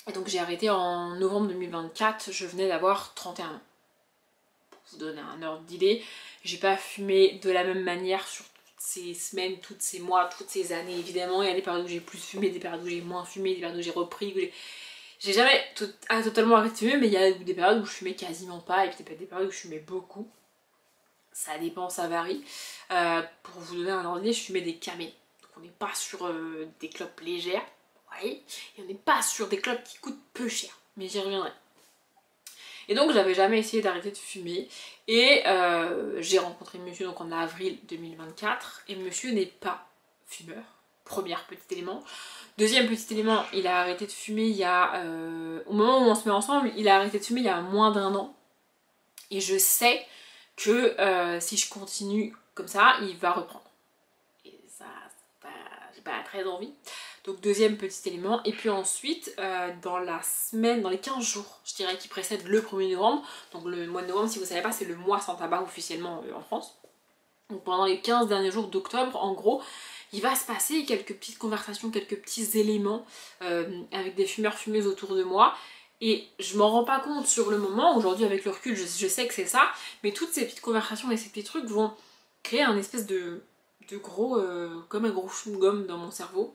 Et donc j'ai arrêté en novembre 2024, je venais d'avoir 31 ans. Pour vous donner un ordre d'idée, j'ai pas fumé de la même manière sur toutes ces semaines, tous ces mois, toutes ces années. Évidemment, il y a des périodes où j'ai plus fumé, des périodes où j'ai moins fumé, des périodes où j'ai repris, j'ai jamais totalement arrêté de fumer, mais il y a des périodes où je fumais quasiment pas et puis des périodes où je fumais beaucoup. Ça dépend, ça varie. Pour vous donner un ordre d'idée, je fumais des camés. Donc on n'est pas sur des clopes légères, voyez, et on n'est pas sur des clopes qui coûtent peu cher. Mais j'y reviendrai. Et donc j'avais jamais essayé d'arrêter de fumer. Et j'ai rencontré monsieur donc en avril 2024. Et monsieur n'est pas fumeur. Premier petit élément. Deuxième petit élément, il a arrêté de fumer il y a... au moment où on se met ensemble, il a arrêté de fumer il y a moins d'1 an. Et je sais que si je continue comme ça, il va reprendre. Et ça, j'ai pas très envie. Donc deuxième petit élément. Et puis ensuite, dans la semaine, dans les 15 jours, je dirais, qui précèdent le 1er novembre. Donc le mois de novembre, si vous ne savez pas, c'est le mois sans tabac officiellement en France. Donc pendant les 15 derniers jours d'octobre, en gros, il va se passer quelques petites conversations, quelques petits éléments avec des fumeurs-fumeuses autour de moi. Et je m'en rends pas compte sur le moment, aujourd'hui avec le recul, je sais que c'est ça, mais toutes ces petites conversations et ces petits trucs vont créer un espèce de gros, comme un gros chewing-gum dans mon cerveau,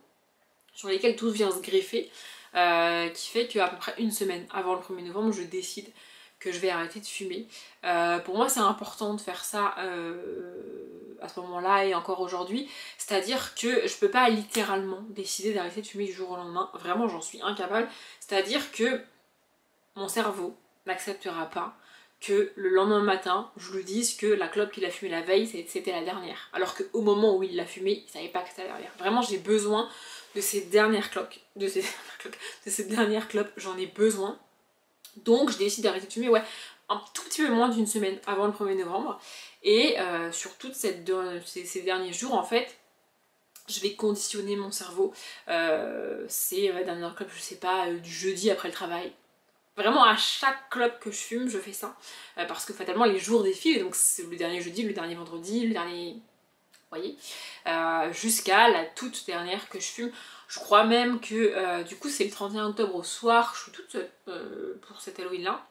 sur lesquels tout vient se greffer, qui fait qu'à peu près une semaine avant le 1er novembre, je décide que je vais arrêter de fumer. Pour moi c'est important de faire ça à ce moment-là et encore aujourd'hui, c'est-à-dire que je peux pas littéralement décider d'arrêter de fumer du jour au lendemain, vraiment j'en suis incapable, c'est-à-dire que mon cerveau n'acceptera pas que le lendemain matin, je lui dise que la clope qu'il a fumée la veille, c'était la dernière. Alors qu'au moment où il l'a fumée, il savait pas que c'était la dernière. Vraiment, j'ai besoin de ces dernières clopes. De ces dernières clopes, j'en ai besoin. Donc, je décide d'arrêter de fumer, ouais, un tout petit peu moins d'une semaine avant le 1er novembre. Et sur toutes ces derniers jours, en fait, je vais conditionner mon cerveau. C'est la dernière clope, je sais pas, du jeudi après le travail. Vraiment à chaque clope que je fume, je fais ça. Parce que fatalement les jours défilent, donc c'est le dernier jeudi, le dernier vendredi, le dernier... Vous voyez, jusqu'à la toute dernière que je fume. Je crois même que du coup c'est le 31 octobre au soir, je suis toute seule pour cet Halloween là.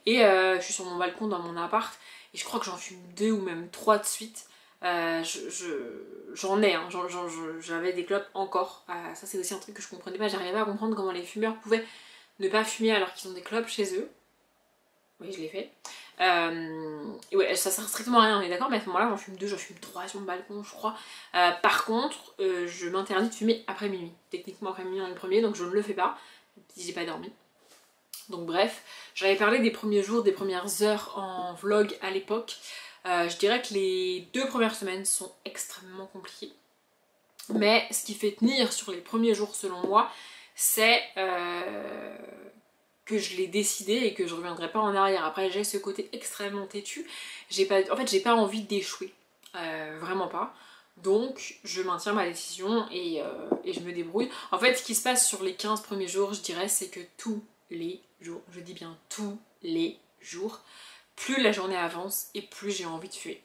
Et je suis sur mon balcon dans mon appart et je crois que j'en fume 2 ou même 3 de suite. J'en ai, hein, j'avais des clopes encore. Ça c'est aussi un truc que je comprenais pas, j'arrivais pas à comprendre comment les fumeurs pouvaient ne pas fumer alors qu'ils ont des clopes chez eux. Oui, je l'ai fait. Et ouais, ça sert strictement à rien, on est d'accord, mais à ce moment-là, j'en fume 2, j'en fume 3 sur mon balcon, je crois. Par contre, je m'interdis de fumer après minuit. Techniquement, après minuit, on est le premier, donc je ne le fais pas, si j'ai pas dormi. Donc bref, j'avais parlé des premiers jours, des premières heures en vlog à l'époque. Je dirais que les 2 premières semaines sont extrêmement compliquées. Mais ce qui fait tenir sur les premiers jours, selon moi, c'est que je l'ai décidé et que je reviendrai pas en arrière. Après, j'ai ce côté extrêmement têtu. En fait, j'ai pas envie d'échouer. Vraiment pas. Donc, je maintiens ma décision et je me débrouille. En fait, ce qui se passe sur les 15 premiers jours, je dirais, c'est que tous les jours, je dis bien tous les jours, plus la journée avance et plus j'ai envie de fumer.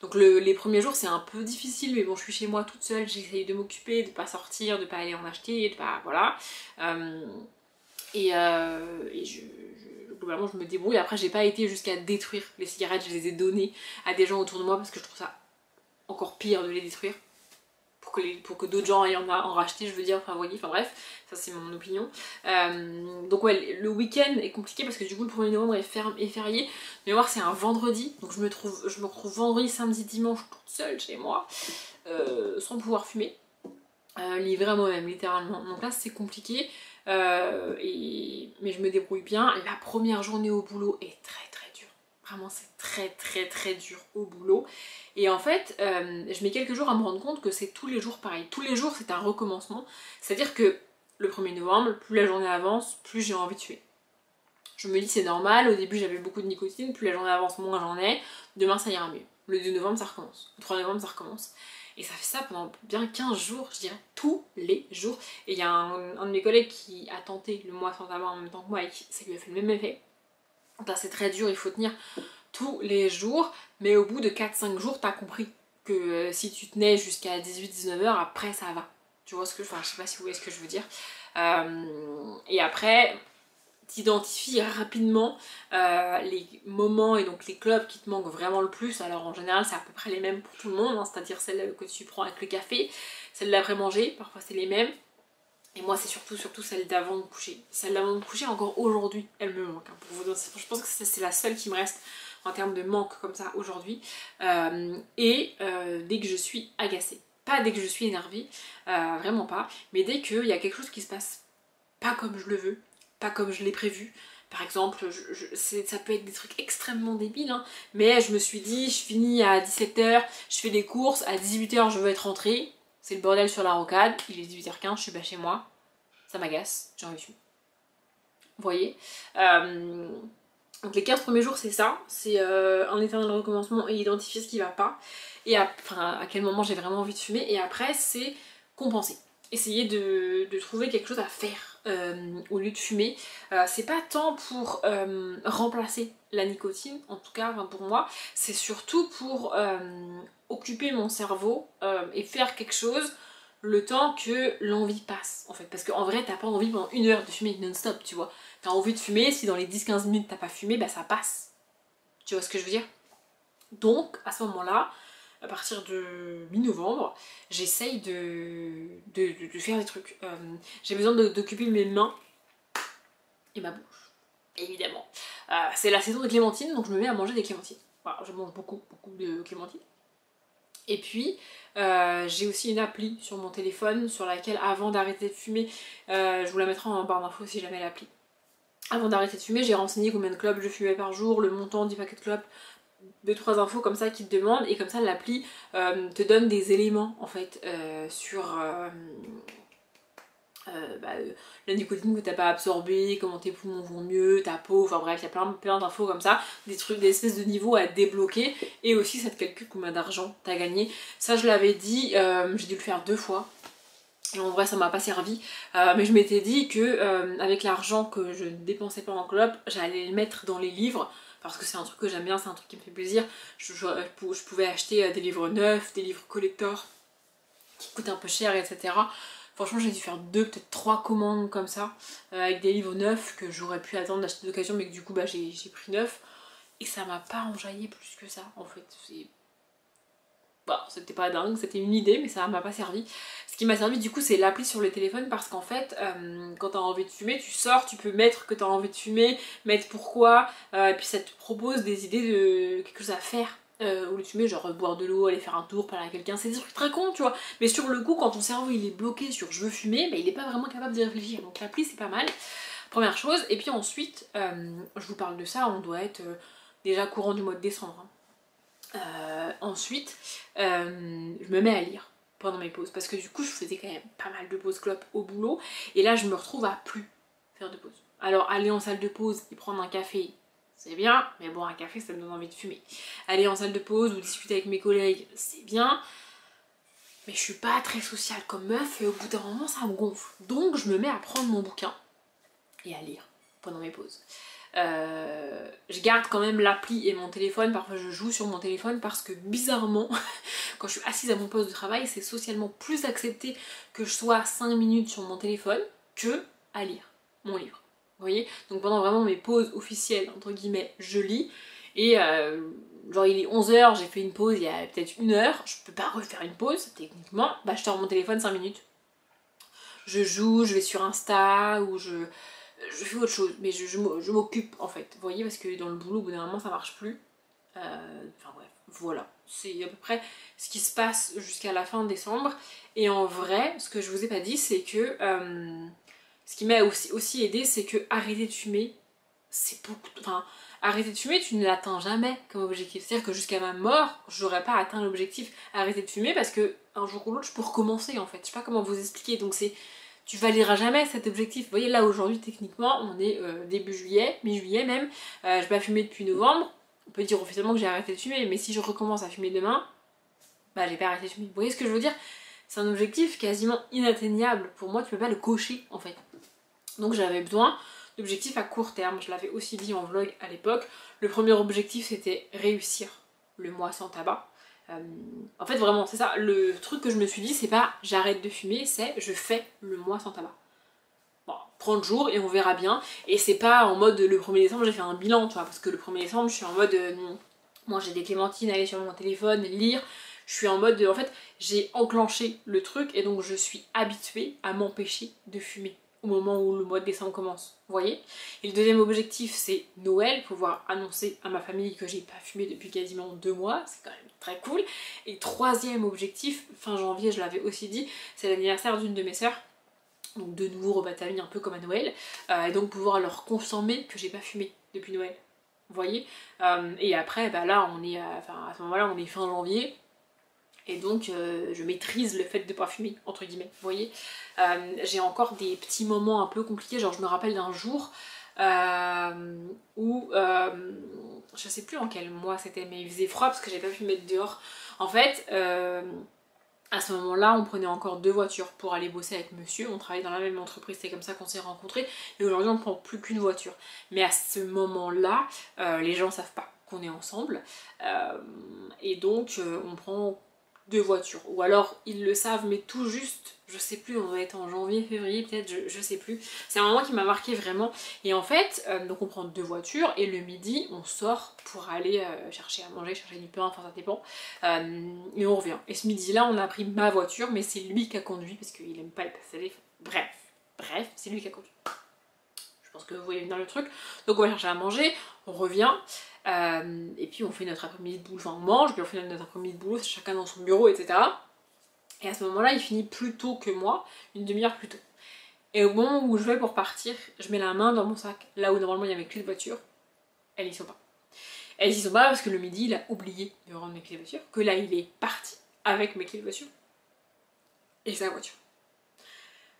Donc les premiers jours c'est un peu difficile, mais bon, je suis chez moi toute seule, j'essaye de m'occuper, de pas sortir, de pas aller en acheter, de pas... voilà. Globalement je me débrouille. Après j'ai pas été jusqu'à détruire les cigarettes, je les ai données à des gens autour de moi parce que je trouve ça encore pire de les détruire pour que d'autres gens aient en racheté, je veux dire, enfin voyez, enfin bref, ça c'est mon opinion. Donc ouais, le week-end est compliqué parce que du coup le 1er novembre est férié, mais voir c'est un vendredi, donc je me retrouve vendredi, samedi, dimanche toute seule chez moi, sans pouvoir fumer, livrée à moi-même littéralement. Donc là c'est compliqué, mais je me débrouille bien. La première journée au boulot est très très dure, vraiment c'est très très très dur au boulot. Et en fait, je mets quelques jours à me rendre compte que c'est tous les jours pareil. Tous les jours, c'est un recommencement. C'est-à-dire que le 1er novembre, plus la journée avance, plus j'ai envie de tuer. Je me dis c'est normal, au début j'avais beaucoup de nicotine, plus la journée avance, moins j'en ai. Demain ça ira mieux. Le 2 novembre ça recommence. Le 3 novembre ça recommence. Et ça fait ça pendant bien 15 jours, je dirais, tous les jours. Et il y a un de mes collègues qui a tenté le mois sans tabac en même temps que moi et ça lui a fait le même effet. Donc là c'est très dur, il faut tenir tous les jours, mais au bout de 4-5 jours t'as compris que si tu tenais jusqu'à 18-19 heures, après ça va. Tu vois ce que je... Enfin je sais pas si vous voyez ce que je veux dire. Et après t'identifies rapidement les moments et donc les clubs qui te manquent vraiment le plus. Alors en général c'est à peu près les mêmes pour tout le monde, hein, c'est-à-dire celles que tu prends avec le café, celles d'après-manger, parfois c'est les mêmes. Et moi c'est surtout celle d'avant de coucher. Celle d'avant de coucher encore aujourd'hui, elle me manque. Hein, pour vous dire. Je pense que c'est la seule qui me reste en termes de manque comme ça aujourd'hui. Dès que je suis agacée. Pas dès que je suis énervée, vraiment pas. Mais dès qu'il y a quelque chose qui se passe pas comme je le veux, pas comme je l'ai prévu. Par exemple, ça peut être des trucs extrêmement débiles, hein, mais je me suis dit, je finis à 17h, je fais des courses, à 18h je veux être rentrée. C'est le bordel sur la rocade, il est 18h15, je suis pas chez moi. Ça m'agace, j'ai envie de fumer. Vous voyez, donc les 15 premiers jours c'est ça, c'est un éternel recommencement et identifier ce qui va pas. Et à quel moment j'ai vraiment envie de fumer. Et après c'est compenser. Essayer de trouver quelque chose à faire au lieu de fumer. C'est pas tant pour remplacer la nicotine, en tout cas pour moi, c'est surtout pour occuper mon cerveau et faire quelque chose le temps que l'envie passe en fait. Parce qu'en vrai t'as pas envie pendant 1 heure de fumer non-stop, tu vois. T'as envie de fumer, si dans les 10-15 minutes t'as pas fumé, bah ça passe. Tu vois ce que je veux dire? Donc à ce moment-là, à partir de mi-novembre, j'essaye de faire des trucs. J'ai besoin d'occuper mes mains et ma bouche, évidemment. C'est la saison des clémentines, donc je me mets à manger des clémentines. Voilà, je mange beaucoup de clémentines. Et puis, j'ai aussi une appli sur mon téléphone sur laquelle, avant d'arrêter de fumer, je vous la mettrai en barre d'infos si jamais l'appli. Avant d'arrêter de fumer, j'ai renseigné combien de clopes je fumais par jour, le montant du paquet de clopes, 2-3 infos comme ça qui te demandent, et comme ça l'appli te donne des éléments en fait sur la nicotine que t'as pas absorbée, comment tes poumons vont mieux, ta peau, enfin bref, il y a plein d'infos comme ça, des trucs, des espèces de niveaux à débloquer, et aussi ça te calcule combien d'argent t'as gagné. Ça je l'avais dit, j'ai dû le faire 2 fois. Et en vrai ça m'a pas servi, mais je m'étais dit que avec l'argent que je ne dépensais pas en clope, j'allais le mettre dans les livres, parce que c'est un truc que j'aime bien, c'est un truc qui me fait plaisir. Je pouvais acheter des livres neufs, des livres collector qui coûtent un peu cher, etc. Franchement j'ai dû faire 2, peut-être 3 commandes comme ça, avec des livres neufs que j'aurais pu attendre d'acheter d'occasion, mais que du coup bah, j'ai pris neuf. Et ça m'a pas enjaillé plus que ça en fait. Bon, c'était pas dingue, c'était une idée, mais ça m'a pas servi. Ce qui m'a servi du coup c'est l'appli sur le téléphone, parce qu'en fait quand t'as envie de fumer, tu sors, tu peux mettre que t'as envie de fumer, mettre pourquoi, et puis ça te propose des idées de quelque chose à faire. Au lieu de fumer, genre boire de l'eau, aller faire un tour, parler à quelqu'un, c'est des trucs très cons tu vois. Mais sur le coup quand ton cerveau il est bloqué sur je veux fumer, bah, il est pas vraiment capable d'y réfléchir. Donc l'appli c'est pas mal, première chose. Et puis ensuite, je vous parle de ça, on doit être déjà courant du mois de décembre, hein. Ensuite, je me mets à lire pendant mes pauses, parce que du coup je faisais quand même pas mal de pauses clopes au boulot, et là je me retrouve à plus faire de pause. Alors aller en salle de pause et prendre un café, c'est bien, mais bon un café ça me donne envie de fumer. Aller en salle de pause ou discuter avec mes collègues, c'est bien, mais je suis pas très sociale comme meuf, et au bout d'un moment ça me gonfle. Donc je me mets à prendre mon bouquin et à lire pendant mes pauses. Je garde quand même l'appli et mon téléphone, parfois je joue sur mon téléphone, parce que bizarrement quand je suis assise à mon poste de travail, c'est socialement plus accepté que je sois 5 minutes sur mon téléphone que à lire mon livre. Vous voyez? Donc pendant vraiment mes pauses officielles, entre guillemets, je lis, et genre il est 11h, j'ai fait une pause il y a peut-être 1 heure, je peux pas refaire une pause techniquement, bah je sors mon téléphone 5 minutes. Je joue, je vais sur Insta, ou je fais autre chose, mais je m'occupe en fait, vous voyez, parce que dans le boulot au bout d'un moment ça marche plus. Enfin bref, voilà, c'est à peu près ce qui se passe jusqu'à la fin décembre. Et en vrai, ce que je vous ai pas dit, c'est que ce qui m'a aussi aidé, c'est que arrêter de fumer, c'est beaucoup. Enfin, arrêter de fumer, tu ne l'atteins jamais comme objectif. C'est-à-dire que jusqu'à ma mort, j'aurais pas atteint l'objectif arrêter de fumer, parce que un jour ou l'autre, je peux recommencer en fait. Je sais pas comment vous expliquer, donc c'est. Tu valideras jamais cet objectif. Vous voyez, là aujourd'hui, techniquement, on est début juillet, mi-juillet même. Je n'ai pas fumé depuis novembre. On peut dire officiellement que j'ai arrêté de fumer, mais si je recommence à fumer demain, bah j'ai pas arrêté de fumer. Vous voyez ce que je veux dire? C'est un objectif quasiment inatteignable. Pour moi, tu peux pas le cocher en fait. Donc j'avais besoin d'objectifs à court terme. Je l'avais aussi dit en vlog à l'époque. Le premier objectif, c'était réussir le mois sans tabac. En fait vraiment c'est ça, le truc que je me suis dit, c'est pas j'arrête de fumer, c'est je fais le mois sans tabac. Bon, 30 jours et on verra bien. Et c'est pas en mode le 1er décembre j'ai fait un bilan, tu vois, parce que le 1er décembre je suis en mode manger des clémentines, aller sur mon téléphone, lire. Je suis en mode en fait j'ai enclenché le truc, et donc je suis habituée à m'empêcher de fumer au moment où le mois de décembre commence, vous voyez. Et le deuxième objectif c'est Noël, pouvoir annoncer à ma famille que j'ai pas fumé depuis quasiment 2 mois, c'est quand même très cool. Et troisième objectif, fin janvier je l'avais aussi dit, c'est l'anniversaire d'une de mes sœurs, donc de nouveau repas de famille un peu comme à Noël, et donc pouvoir leur confirmer que j'ai pas fumé depuis Noël, vous voyez. Et après bah là on est, enfin à ce moment là on est fin janvier, et donc je maîtrise le fait de pas fumer, entre guillemets, vous voyez. J'ai encore des petits moments un peu compliqués, genre je me rappelle d'un jour où, je sais plus en quel mois c'était, mais il faisait froid parce que j'avais pas pu me mettre dehors. En fait, à ce moment-là, on prenait encore 2 voitures pour aller bosser avec monsieur, on travaillait dans la même entreprise, c'est comme ça qu'on s'est rencontrés, et aujourd'hui on prend plus qu'une voiture. Mais à ce moment-là, les gens savent pas qu'on est ensemble, et donc on prend 2 voitures, ou alors ils le savent mais tout juste, je sais plus, on doit être en janvier, février peut-être, je sais plus. C'est un moment qui m'a marqué vraiment. Et en fait, donc on prend 2 voitures et le midi on sort pour aller chercher à manger, chercher du pain, enfin ça dépend, et on revient. Et ce midi là on a pris ma voiture, mais c'est lui qui a conduit parce qu'il aime pas les passagers, bref, c'est lui qui a conduit. Je pense que vous voyez bien le truc. Donc on va chercher à manger, on revient, et puis on fait notre après-midi de boulot, enfin on mange, puis on fait notre après-midi de boulot, chacun dans son bureau, etc. Et à ce moment-là, il finit plus tôt que moi, une demi-heure plus tôt. Et au moment où je vais pour partir, je mets la main dans mon sac, là où normalement il y a mes clés de voiture, elles y sont pas. Elles y sont pas parce que le midi il a oublié de rendre mes clés de voiture, que là il est parti avec mes clés de voiture et sa voiture.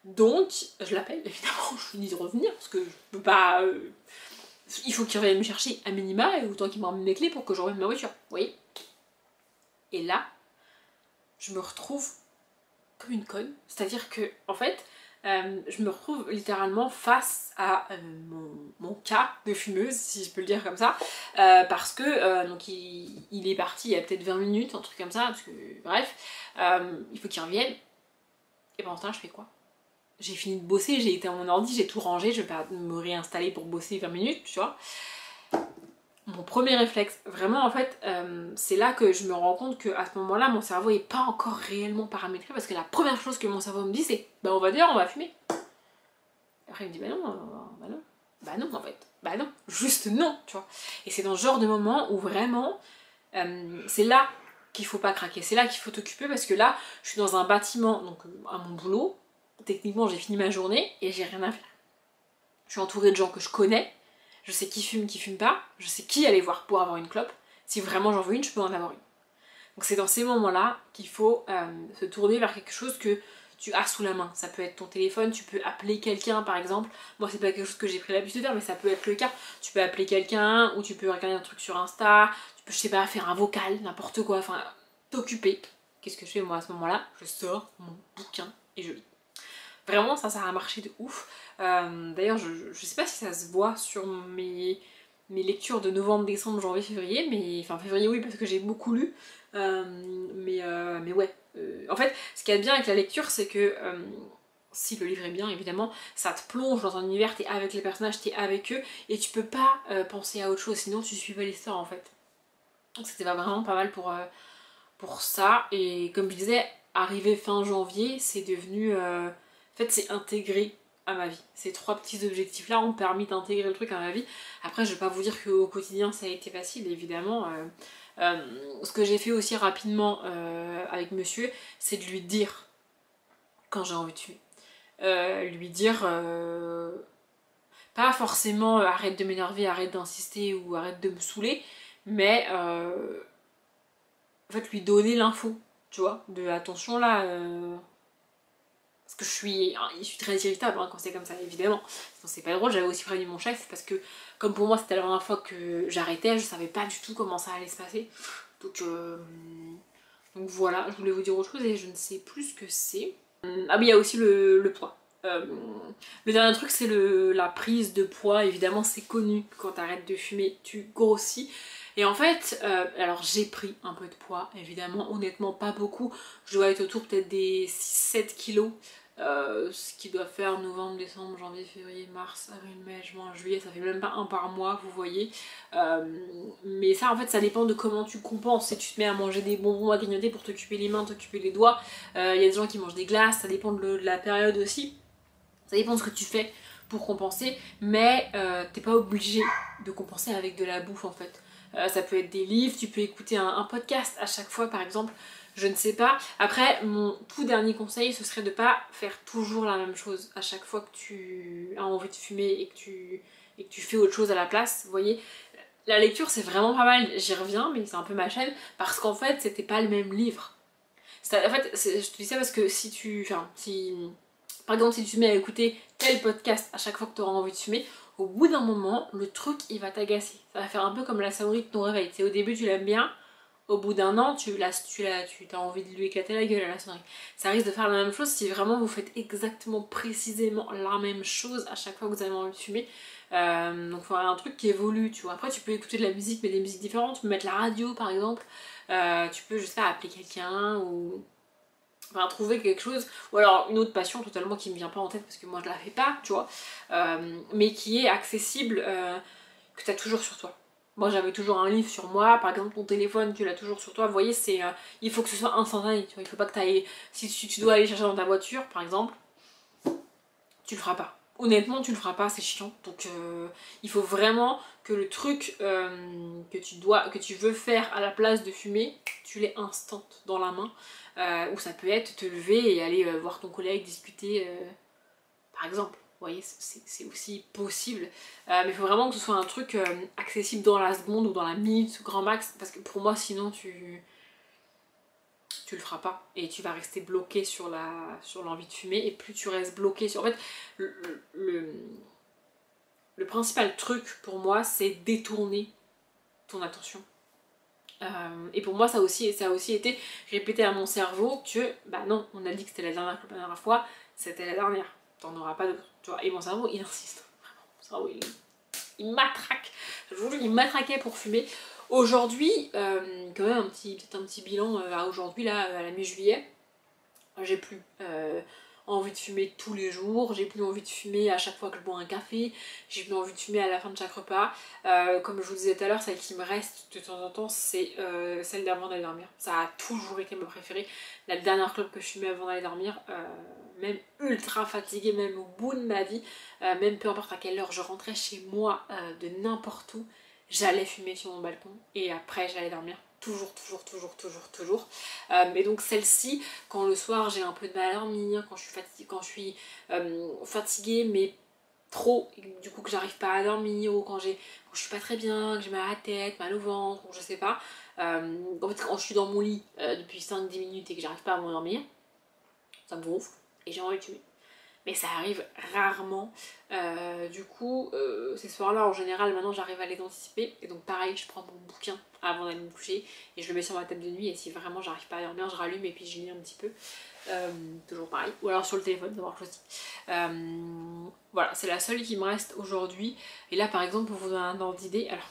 Donc je l'appelle évidemment, je lui dis de revenir parce que je peux pas... il faut qu'il revienne me chercher à minima et autant qu'il me ramène mes clés pour que je remette ma voiture, vous voyez. Et là, je me retrouve comme une conne, c'est-à-dire que en fait, je me retrouve littéralement face à mon cas de fumeuse, si je peux le dire comme ça, parce que donc il est parti il y a peut-être 20 minutes, un truc comme ça, parce que bref, il faut qu'il revienne. Et pendant ce temps, je fais quoi? J'ai fini de bosser, j'ai été à mon ordi, j'ai tout rangé, je vais pas me réinstaller pour bosser 20 minutes, tu vois. Mon premier réflexe, vraiment en fait, c'est là que je me rends compte qu'à ce moment-là, mon cerveau est pas encore réellement paramétré parce que la première chose que mon cerveau me dit c'est bah on va dehors, on va fumer. Et après il me dit bah non en fait, bah non, juste non, tu vois. Et c'est dans ce genre de moment où vraiment, c'est là qu'il faut pas craquer, c'est là qu'il faut t'occuper parce que là, je suis dans un bâtiment, donc à mon boulot, techniquement j'ai fini ma journée et j'ai rien à faire. Je suis entourée de gens que je connais. Je sais qui fume pas, je sais qui aller voir pour avoir une clope. Si vraiment j'en veux une, je peux en avoir une. Donc c'est dans ces moments-là qu'il faut se tourner vers quelque chose que tu as sous la main. Ça peut être ton téléphone, tu peux appeler quelqu'un par exemple. Moi c'est pas quelque chose que j'ai pris l'habitude de faire, mais ça peut être le cas. Tu peux appeler quelqu'un, ou tu peux regarder un truc sur Insta, tu peux, je sais pas, faire un vocal, n'importe quoi, enfin t'occuper. Qu'est-ce que je fais moi à ce moment-là? Je sors mon bouquin et je lis. Vraiment ça a marché de ouf. D'ailleurs je sais pas si ça se voit sur mes lectures de novembre, décembre, janvier, février, mais enfin février oui parce que j'ai beaucoup lu, mais ouais. En fait ce qu'il y a de bien avec la lecture c'est que si le livre est bien évidemment, ça te plonge dans un univers, t'es avec les personnages, t'es avec eux et tu peux pas penser à autre chose sinon tu suis pas l'histoire en fait. Donc c'était vraiment pas mal pour ça et comme je disais, arrivé fin janvier c'est devenu... en fait, c'est intégré à ma vie. Ces 3 petits objectifs-là ont permis d'intégrer le truc à ma vie. Après, je vais pas vous dire qu'au quotidien, ça a été facile, évidemment. Ce que j'ai fait aussi rapidement avec monsieur, c'est de lui dire quand j'ai envie de fumer. Lui dire... pas forcément arrête de m'énerver, arrête d'insister ou arrête de me saouler, mais en fait, lui donner l'info, tu vois, de attention là... Parce que je suis très irritable quand c'est comme ça, évidemment. C'est pas drôle, j'avais aussi prévenu mon chef parce que, comme pour moi c'était la première fois que j'arrêtais, je savais pas du tout comment ça allait se passer. Donc voilà, je voulais vous dire autre chose et je ne sais plus ce que c'est. Ah oui, il y a aussi le poids. Le dernier truc c'est la prise de poids, évidemment c'est connu, quand t'arrêtes de fumer tu grossis. Et en fait, alors j'ai pris un peu de poids, évidemment, honnêtement pas beaucoup, je dois être autour peut-être des 6-7 kilos, ce qui doit faire novembre, décembre, janvier, février, mars, avril, mai, juin, juillet, ça fait même pas un par mois, vous voyez. Mais ça en fait ça dépend de comment tu compenses, si tu te mets à manger des bonbons à grignoter pour t'occuper les mains, t'occuper les doigts, il y a des gens qui mangent des glaces, ça dépend de la période aussi. Ça dépend de ce que tu fais pour compenser, mais t'es pas obligé de compenser avec de la bouffe en fait. Ça peut être des livres, tu peux écouter un podcast à chaque fois par exemple, je ne sais pas. Après, mon tout dernier conseil, ce serait de pas faire toujours la même chose à chaque fois que tu as envie de fumer et que tu fais autre chose à la place, vous voyez. La lecture c'est vraiment pas mal, j'y reviens, mais c'est un peu ma chaîne, parce qu'en fait c'était pas le même livre. En fait, je te dis ça parce que par exemple, si tu te mets à écouter tel podcast à chaque fois que tu auras envie de fumer, au bout d'un moment, le truc il va t'agacer. Ça va faire un peu comme la sonnerie de ton réveil. Au début, tu l'aimes bien, au bout d'un an, tu as envie de lui éclater la gueule à la sonnerie. Ça risque de faire la même chose si vraiment vous faites exactement, précisément la même chose à chaque fois que vous avez envie de fumer. Donc, il faut avoir un truc qui évolue, tu vois. Après, tu peux écouter de la musique, mais des musiques différentes. Tu peux mettre la radio, par exemple. Tu peux, je sais pas, appeler quelqu'un ou... Enfin, trouver quelque chose, ou alors une autre passion totalement qui me vient pas en tête parce que moi je la fais pas, tu vois, mais qui est accessible, que tu as toujours sur toi. Moi j'avais toujours un livre sur moi, par exemple ton téléphone tu l'as toujours sur toi, vous voyez, il faut que ce soit instantané, tu vois, il faut pas que tu ailles, si tu dois aller chercher dans ta voiture par exemple, tu le feras pas. Honnêtement tu le feras pas, c'est chiant, donc il faut vraiment que le truc que tu veux faire à la place de fumer, tu l'aies instant dans la main. Ou ça peut être te lever et aller voir ton collègue, discuter par exemple. Vous voyez, c'est aussi possible. Mais il faut vraiment que ce soit un truc accessible dans la seconde ou dans la minute, grand max. Parce que pour moi, sinon, tu le feras pas. Et tu vas rester bloqué sur l'envie de fumer. Et plus tu restes bloqué sur... En fait, le principal truc pour moi, c'est détourner ton attention. Et pour moi, ça a aussi été répété à mon cerveau que, bah non, on a dit que c'était la dernière fois, c'était la dernière. T'en auras pas d'autre. Tu vois, et mon cerveau, il insiste. Vraiment, mon cerveau, il matraque. Je vous jure, il matraquait pour fumer. Aujourd'hui, quand même, peut-être un petit bilan à aujourd'hui, là, à la mi-juillet. J'ai plus envie de fumer tous les jours, j'ai plus envie de fumer à chaque fois que je bois un café, j'ai plus envie de fumer à la fin de chaque repas. Comme je vous disais tout à l'heure, celle qui me reste de temps en temps, c'est celle d'avant d'aller dormir. Ça a toujours été ma préférée. La dernière clope que je fumais avant d'aller dormir, même ultra fatiguée, même au bout de ma vie, même peu importe à quelle heure je rentrais chez moi de n'importe où, j'allais fumer sur mon balcon et après j'allais dormir. Toujours. Et donc celle-ci, quand le soir j'ai un peu de mal à dormir, quand je suis fatiguée mais trop, du coup que j'arrive pas à dormir, ou quand je suis pas très bien, que j'ai mal à la tête, mal au ventre, ou je sais pas, en fait quand je suis dans mon lit depuis 5-10 minutes et que j'arrive pas à m'endormir, ça me gonfle et j'ai envie de fumer. Mais ça arrive rarement. Du coup, ces soirs-là, en général, maintenant j'arrive à les anticiper. Et donc pareil, je prends mon bouquin avant d'aller me coucher et je le mets sur ma table de nuit. Et si vraiment j'arrive pas à dormir, je rallume et puis je lis un petit peu. Toujours pareil. Ou alors sur le téléphone, ça marche aussi. Voilà, c'est la seule qui me reste aujourd'hui. Et là, par exemple, pour vous donner un ordre d'idée, alors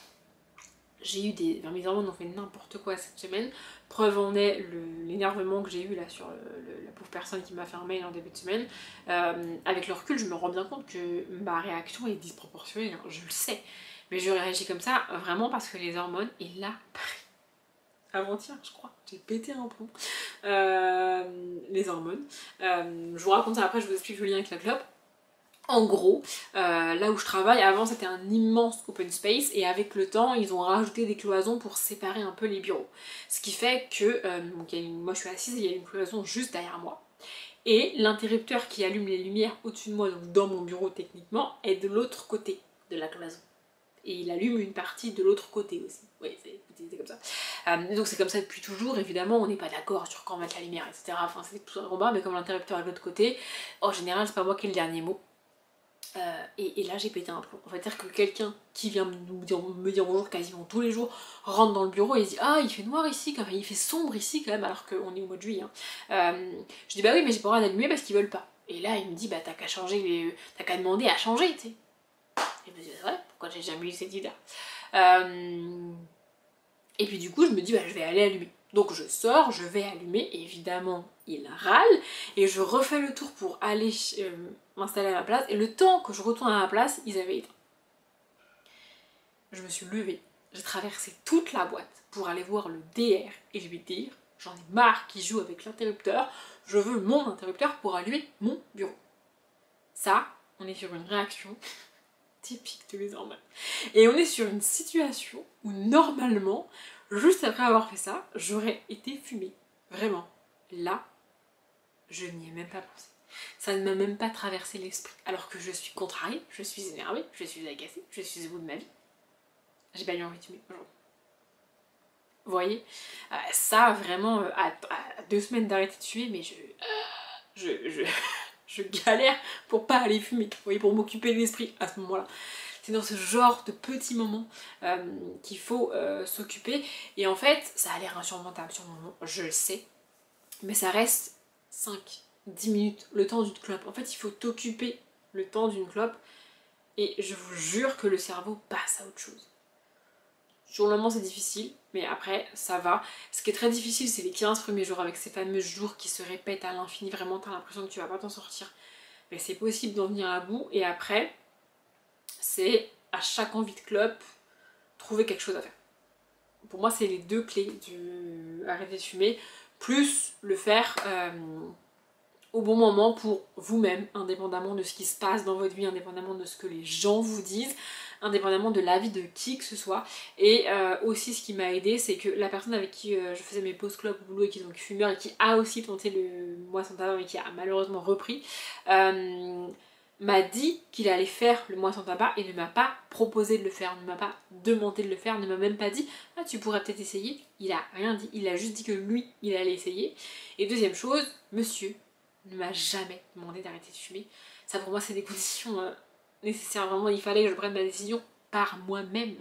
j'ai eu mes hormones ont fait n'importe quoi cette semaine. Preuve en est l'énervement que j'ai eu là sur la pauvre personne qui m'a fait un mail en début de semaine. Avec le recul, je me rends bien compte que ma réaction est disproportionnée, hein, je le sais. Mais je réagis comme ça vraiment parce que les hormones, et là, avant-hier je crois, j'ai pété un plomb. Les hormones. Je vous raconte ça après, je vous explique le lien avec la clope. En gros, là où je travaille, avant c'était un immense open space et avec le temps ils ont rajouté des cloisons pour séparer un peu les bureaux. Ce qui fait que, moi je suis assise et il y a une cloison juste derrière moi. Et l'interrupteur qui allume les lumières au-dessus de moi, donc dans mon bureau techniquement, est de l'autre côté de la cloison. Et il allume une partie de l'autre côté aussi. Oui, c'est comme ça. Donc c'est comme ça depuis toujours, évidemment, on n'est pas d'accord sur quand mettre la lumière, etc. Enfin, c'est tout un combat, mais comme l'interrupteur est de l'autre côté, en général, c'est pas moi qui ai le dernier mot. Et là j'ai pété un plomb. On va dire que quelqu'un qui vient me dire bonjour quasiment tous les jours rentre dans le bureau et se dit ah il fait noir ici quand même, il fait sombre ici quand même alors qu'on est au mois de juillet. Je dis bah oui mais j'ai pas le droit d'allumer parce qu'ils veulent pas. Et là il me dit bah t'as qu'à changer t'as qu'à demander à changer tu sais. Et je me dis c'est vrai, pourquoi j'ai jamais eu cette idée là. Et puis du coup je me dis bah je vais aller allumer. Donc je sors, je vais allumer, évidemment il râle, et je refais le tour pour aller m'installer à ma place, et le temps que je retourne à ma place, ils avaient éteint. Je me suis levée, j'ai traversé toute la boîte pour aller voir le DR et lui dire j'en ai marre qu'il joue avec l'interrupteur, je veux mon interrupteur pour allumer mon bureau. Ça, on est sur une réaction typique de mes hormones. Et on est sur une situation où normalement, juste après avoir fait ça, j'aurais été fumée. Vraiment. Là, je n'y ai même pas pensé. Ça ne m'a même pas traversé l'esprit. Alors que je suis contrariée, je suis énervée, je suis agacée, je suis au bout de ma vie. J'ai pas eu envie de fumer aujourd'hui. Vous voyez, ça vraiment, à 2 semaines d'arrêter de fumer, mais je galère pour pas aller fumer. Vous voyez, pour m'occuper de l'esprit à ce moment-là. C'est dans ce genre de petits moments qu'il faut s'occuper. Et en fait, ça a l'air insurmontable sur le moment, je le sais. Mais ça reste 5-10 minutes, le temps d'une clope. En fait, il faut t'occuper le temps d'une clope. Et je vous jure que le cerveau passe à autre chose. Sur le moment, c'est difficile, mais après, ça va. Ce qui est très difficile, c'est les 15 premiers jours, avec ces fameux jours qui se répètent à l'infini. Vraiment, t'as l'impression que tu vas pas t'en sortir. Mais c'est possible d'en venir à bout. Et après, c'est à chaque envie de clope, trouver quelque chose à faire. Pour moi, c'est les 2 clés du arrêter de fumer, plus le faire au bon moment pour vous-même, indépendamment de ce qui se passe dans votre vie, indépendamment de ce que les gens vous disent, indépendamment de l'avis de qui que ce soit. Et aussi ce qui m'a aidé, c'est que la personne avec qui je faisais mes pauses clopes au boulot et qui est donc fumeur et qui a aussi tenté le moisson tabac mais qui a malheureusement repris, m'a dit qu'il allait faire le mois sans tabac et ne m'a pas proposé de le faire, ne m'a pas demandé de le faire, ne m'a même pas dit ah tu pourrais peut-être essayer. Il a rien dit, il a juste dit que lui il allait essayer. Et deuxième chose, monsieur ne m'a jamais demandé d'arrêter de fumer. Ça pour moi c'est des conditions nécessaires, vraiment il fallait que je prenne ma décision par moi-même,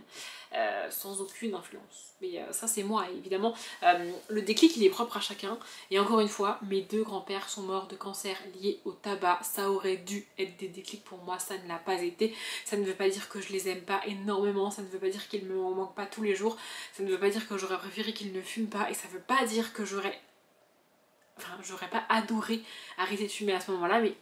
sans aucune influence. Mais ça c'est moi évidemment. Le déclic il est propre à chacun. Et encore une fois, mes deux grands-pères sont morts de cancer lié au tabac. Ça aurait dû être des déclics pour moi, ça ne l'a pas été. Ça ne veut pas dire que je les aime pas énormément, ça ne veut pas dire qu'ils me manquent pas tous les jours, ça ne veut pas dire que j'aurais préféré qu'ils ne fument pas, et ça veut pas dire que j'aurais pas adoré arrêter de fumer à ce moment-là, mais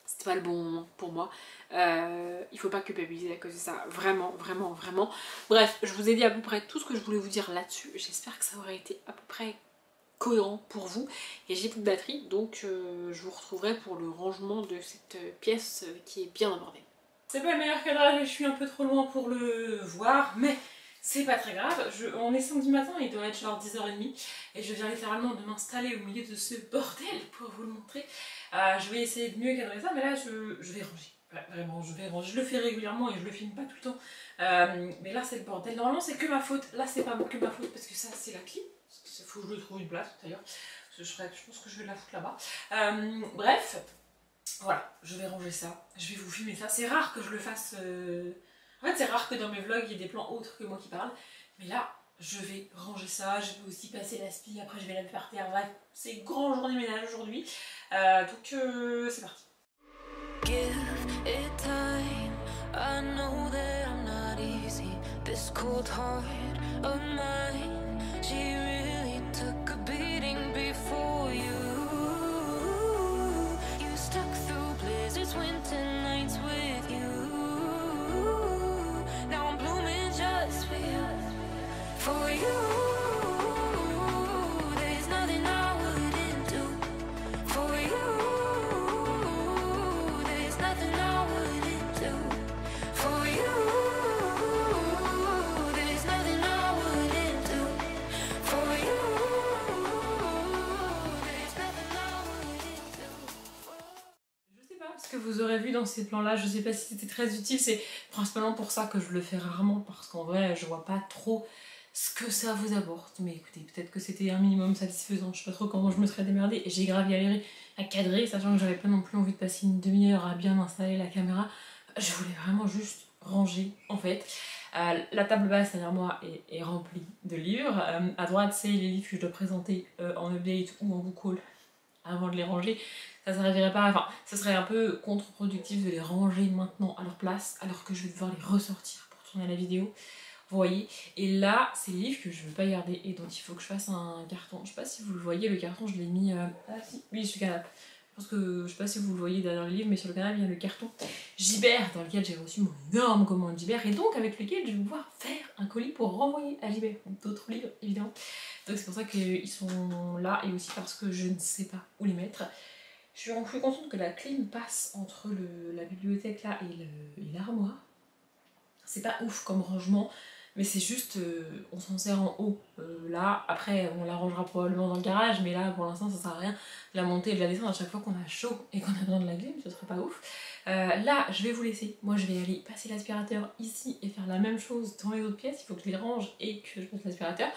c'était pas le bon moment pour moi. Il faut pas culpabiliser à cause de ça, vraiment, vraiment, vraiment. Bref, je vous ai dit à peu près tout ce que je voulais vous dire là-dessus. J'espère que ça aurait été à peu près cohérent pour vous. Et j'ai plus de batterie, donc je vous retrouverai pour le rangement de cette pièce qui est bien abordée. C'est pas le meilleur cadrage, je suis un peu trop loin pour le voir, mais c'est pas très grave. On est samedi matin, il doit être genre 10h30 et je viens littéralement de m'installer au milieu de ce bordel pour vous le montrer. Je vais essayer de mieux cadrer ça, mais là je vais ranger. Ouais, vraiment, je vais ranger. Je le fais régulièrement et je le filme pas tout le temps. Mais là c'est le bordel. Normalement c'est que ma faute. Là c'est pas que ma faute parce que ça c'est la clim. Il faut que je lui trouve une place d'ailleurs. Je pense que je vais la foutre là-bas. Bref, voilà, je vais ranger ça. Je vais vous filmer ça. C'est rare que je le fasse. En fait, c'est rare que dans mes vlogs il y ait des plans autres que moi qui parle. Mais là, je vais ranger ça. Je vais aussi passer l'aspi. Après, je vais la mettre par terre. Bref, c'est une grande journée ménage aujourd'hui. Donc, c'est parti. Give it time. I know that I'm not easy. This cold heart of mine. She really took a beating before you. You stuck through blizzards, winter nights with you. Now I'm blooming just for you. For you. There's nothing I wouldn't do. For you. There's nothing I wouldn't do. For you. There's nothing I wouldn't do. For you. There's nothing I wouldn't do. Je sais pas ce que vous aurez vu dans ces plans là, je sais pas si c'était très utile, c'est principalement pour ça que je le fais rarement, parce qu'en vrai je vois pas trop ce que ça vous apporte. Mais écoutez, peut-être que c'était un minimum satisfaisant, je sais pas trop comment je me serais démerdée, et j'ai grave galéré à cadrer, sachant que j'avais pas non plus envie de passer une demi-heure à bien installer la caméra. Je voulais vraiment juste ranger en fait. La table basse derrière moi est remplie de livres. À droite c'est les livres que je dois présenter en update ou en book haul avant de les ranger. Ça servirait pas, enfin ça serait un peu contre-productif de les ranger maintenant à leur place alors que je vais devoir les ressortir pour tourner la vidéo. Vous voyez, et là c'est les livres que je veux pas garder et dont il faut que je fasse un carton. Je sais pas si vous le voyez, le carton je l'ai mis ah si, oui sur le canapé. Je pense que, je sais pas si vous le voyez derrière le livre, mais sur le canapé il y a le carton Gibert dans lequel j'ai reçu mon énorme commande Gibert et donc avec lequel je vais pouvoir faire un colis pour renvoyer à Gibert d'autres livres évidemment. Donc c'est pour ça qu'ils sont là et aussi parce que je ne sais pas où les mettre. Je suis contente que la clim passe entre la bibliothèque là et l'armoire. C'est pas ouf comme rangement, mais c'est juste, on s'en sert en haut. Là, après, on la rangera probablement dans le garage, mais là, pour l'instant, ça sert à rien de la monter et de la descendre à chaque fois qu'on a chaud et qu'on a besoin de la clim, ce serait pas ouf. Là, je vais vous laisser. Moi, je vais aller passer l'aspirateur ici et faire la même chose dans les autres pièces. Il faut que je les range et que je passe l'aspirateur.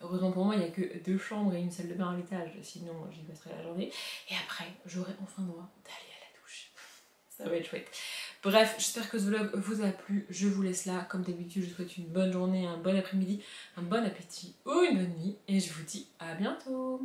Heureusement pour moi, il n'y a que 2 chambres et une salle de bain à l'étage, sinon j'y passerai la journée. Et après, j'aurai enfin droit d'aller à la douche. Ça va être chouette. Bref, j'espère que ce vlog vous a plu. Je vous laisse là. Comme d'habitude, je vous souhaite une bonne journée, un bon après-midi, un bon appétit ou une bonne nuit. Et je vous dis à bientôt.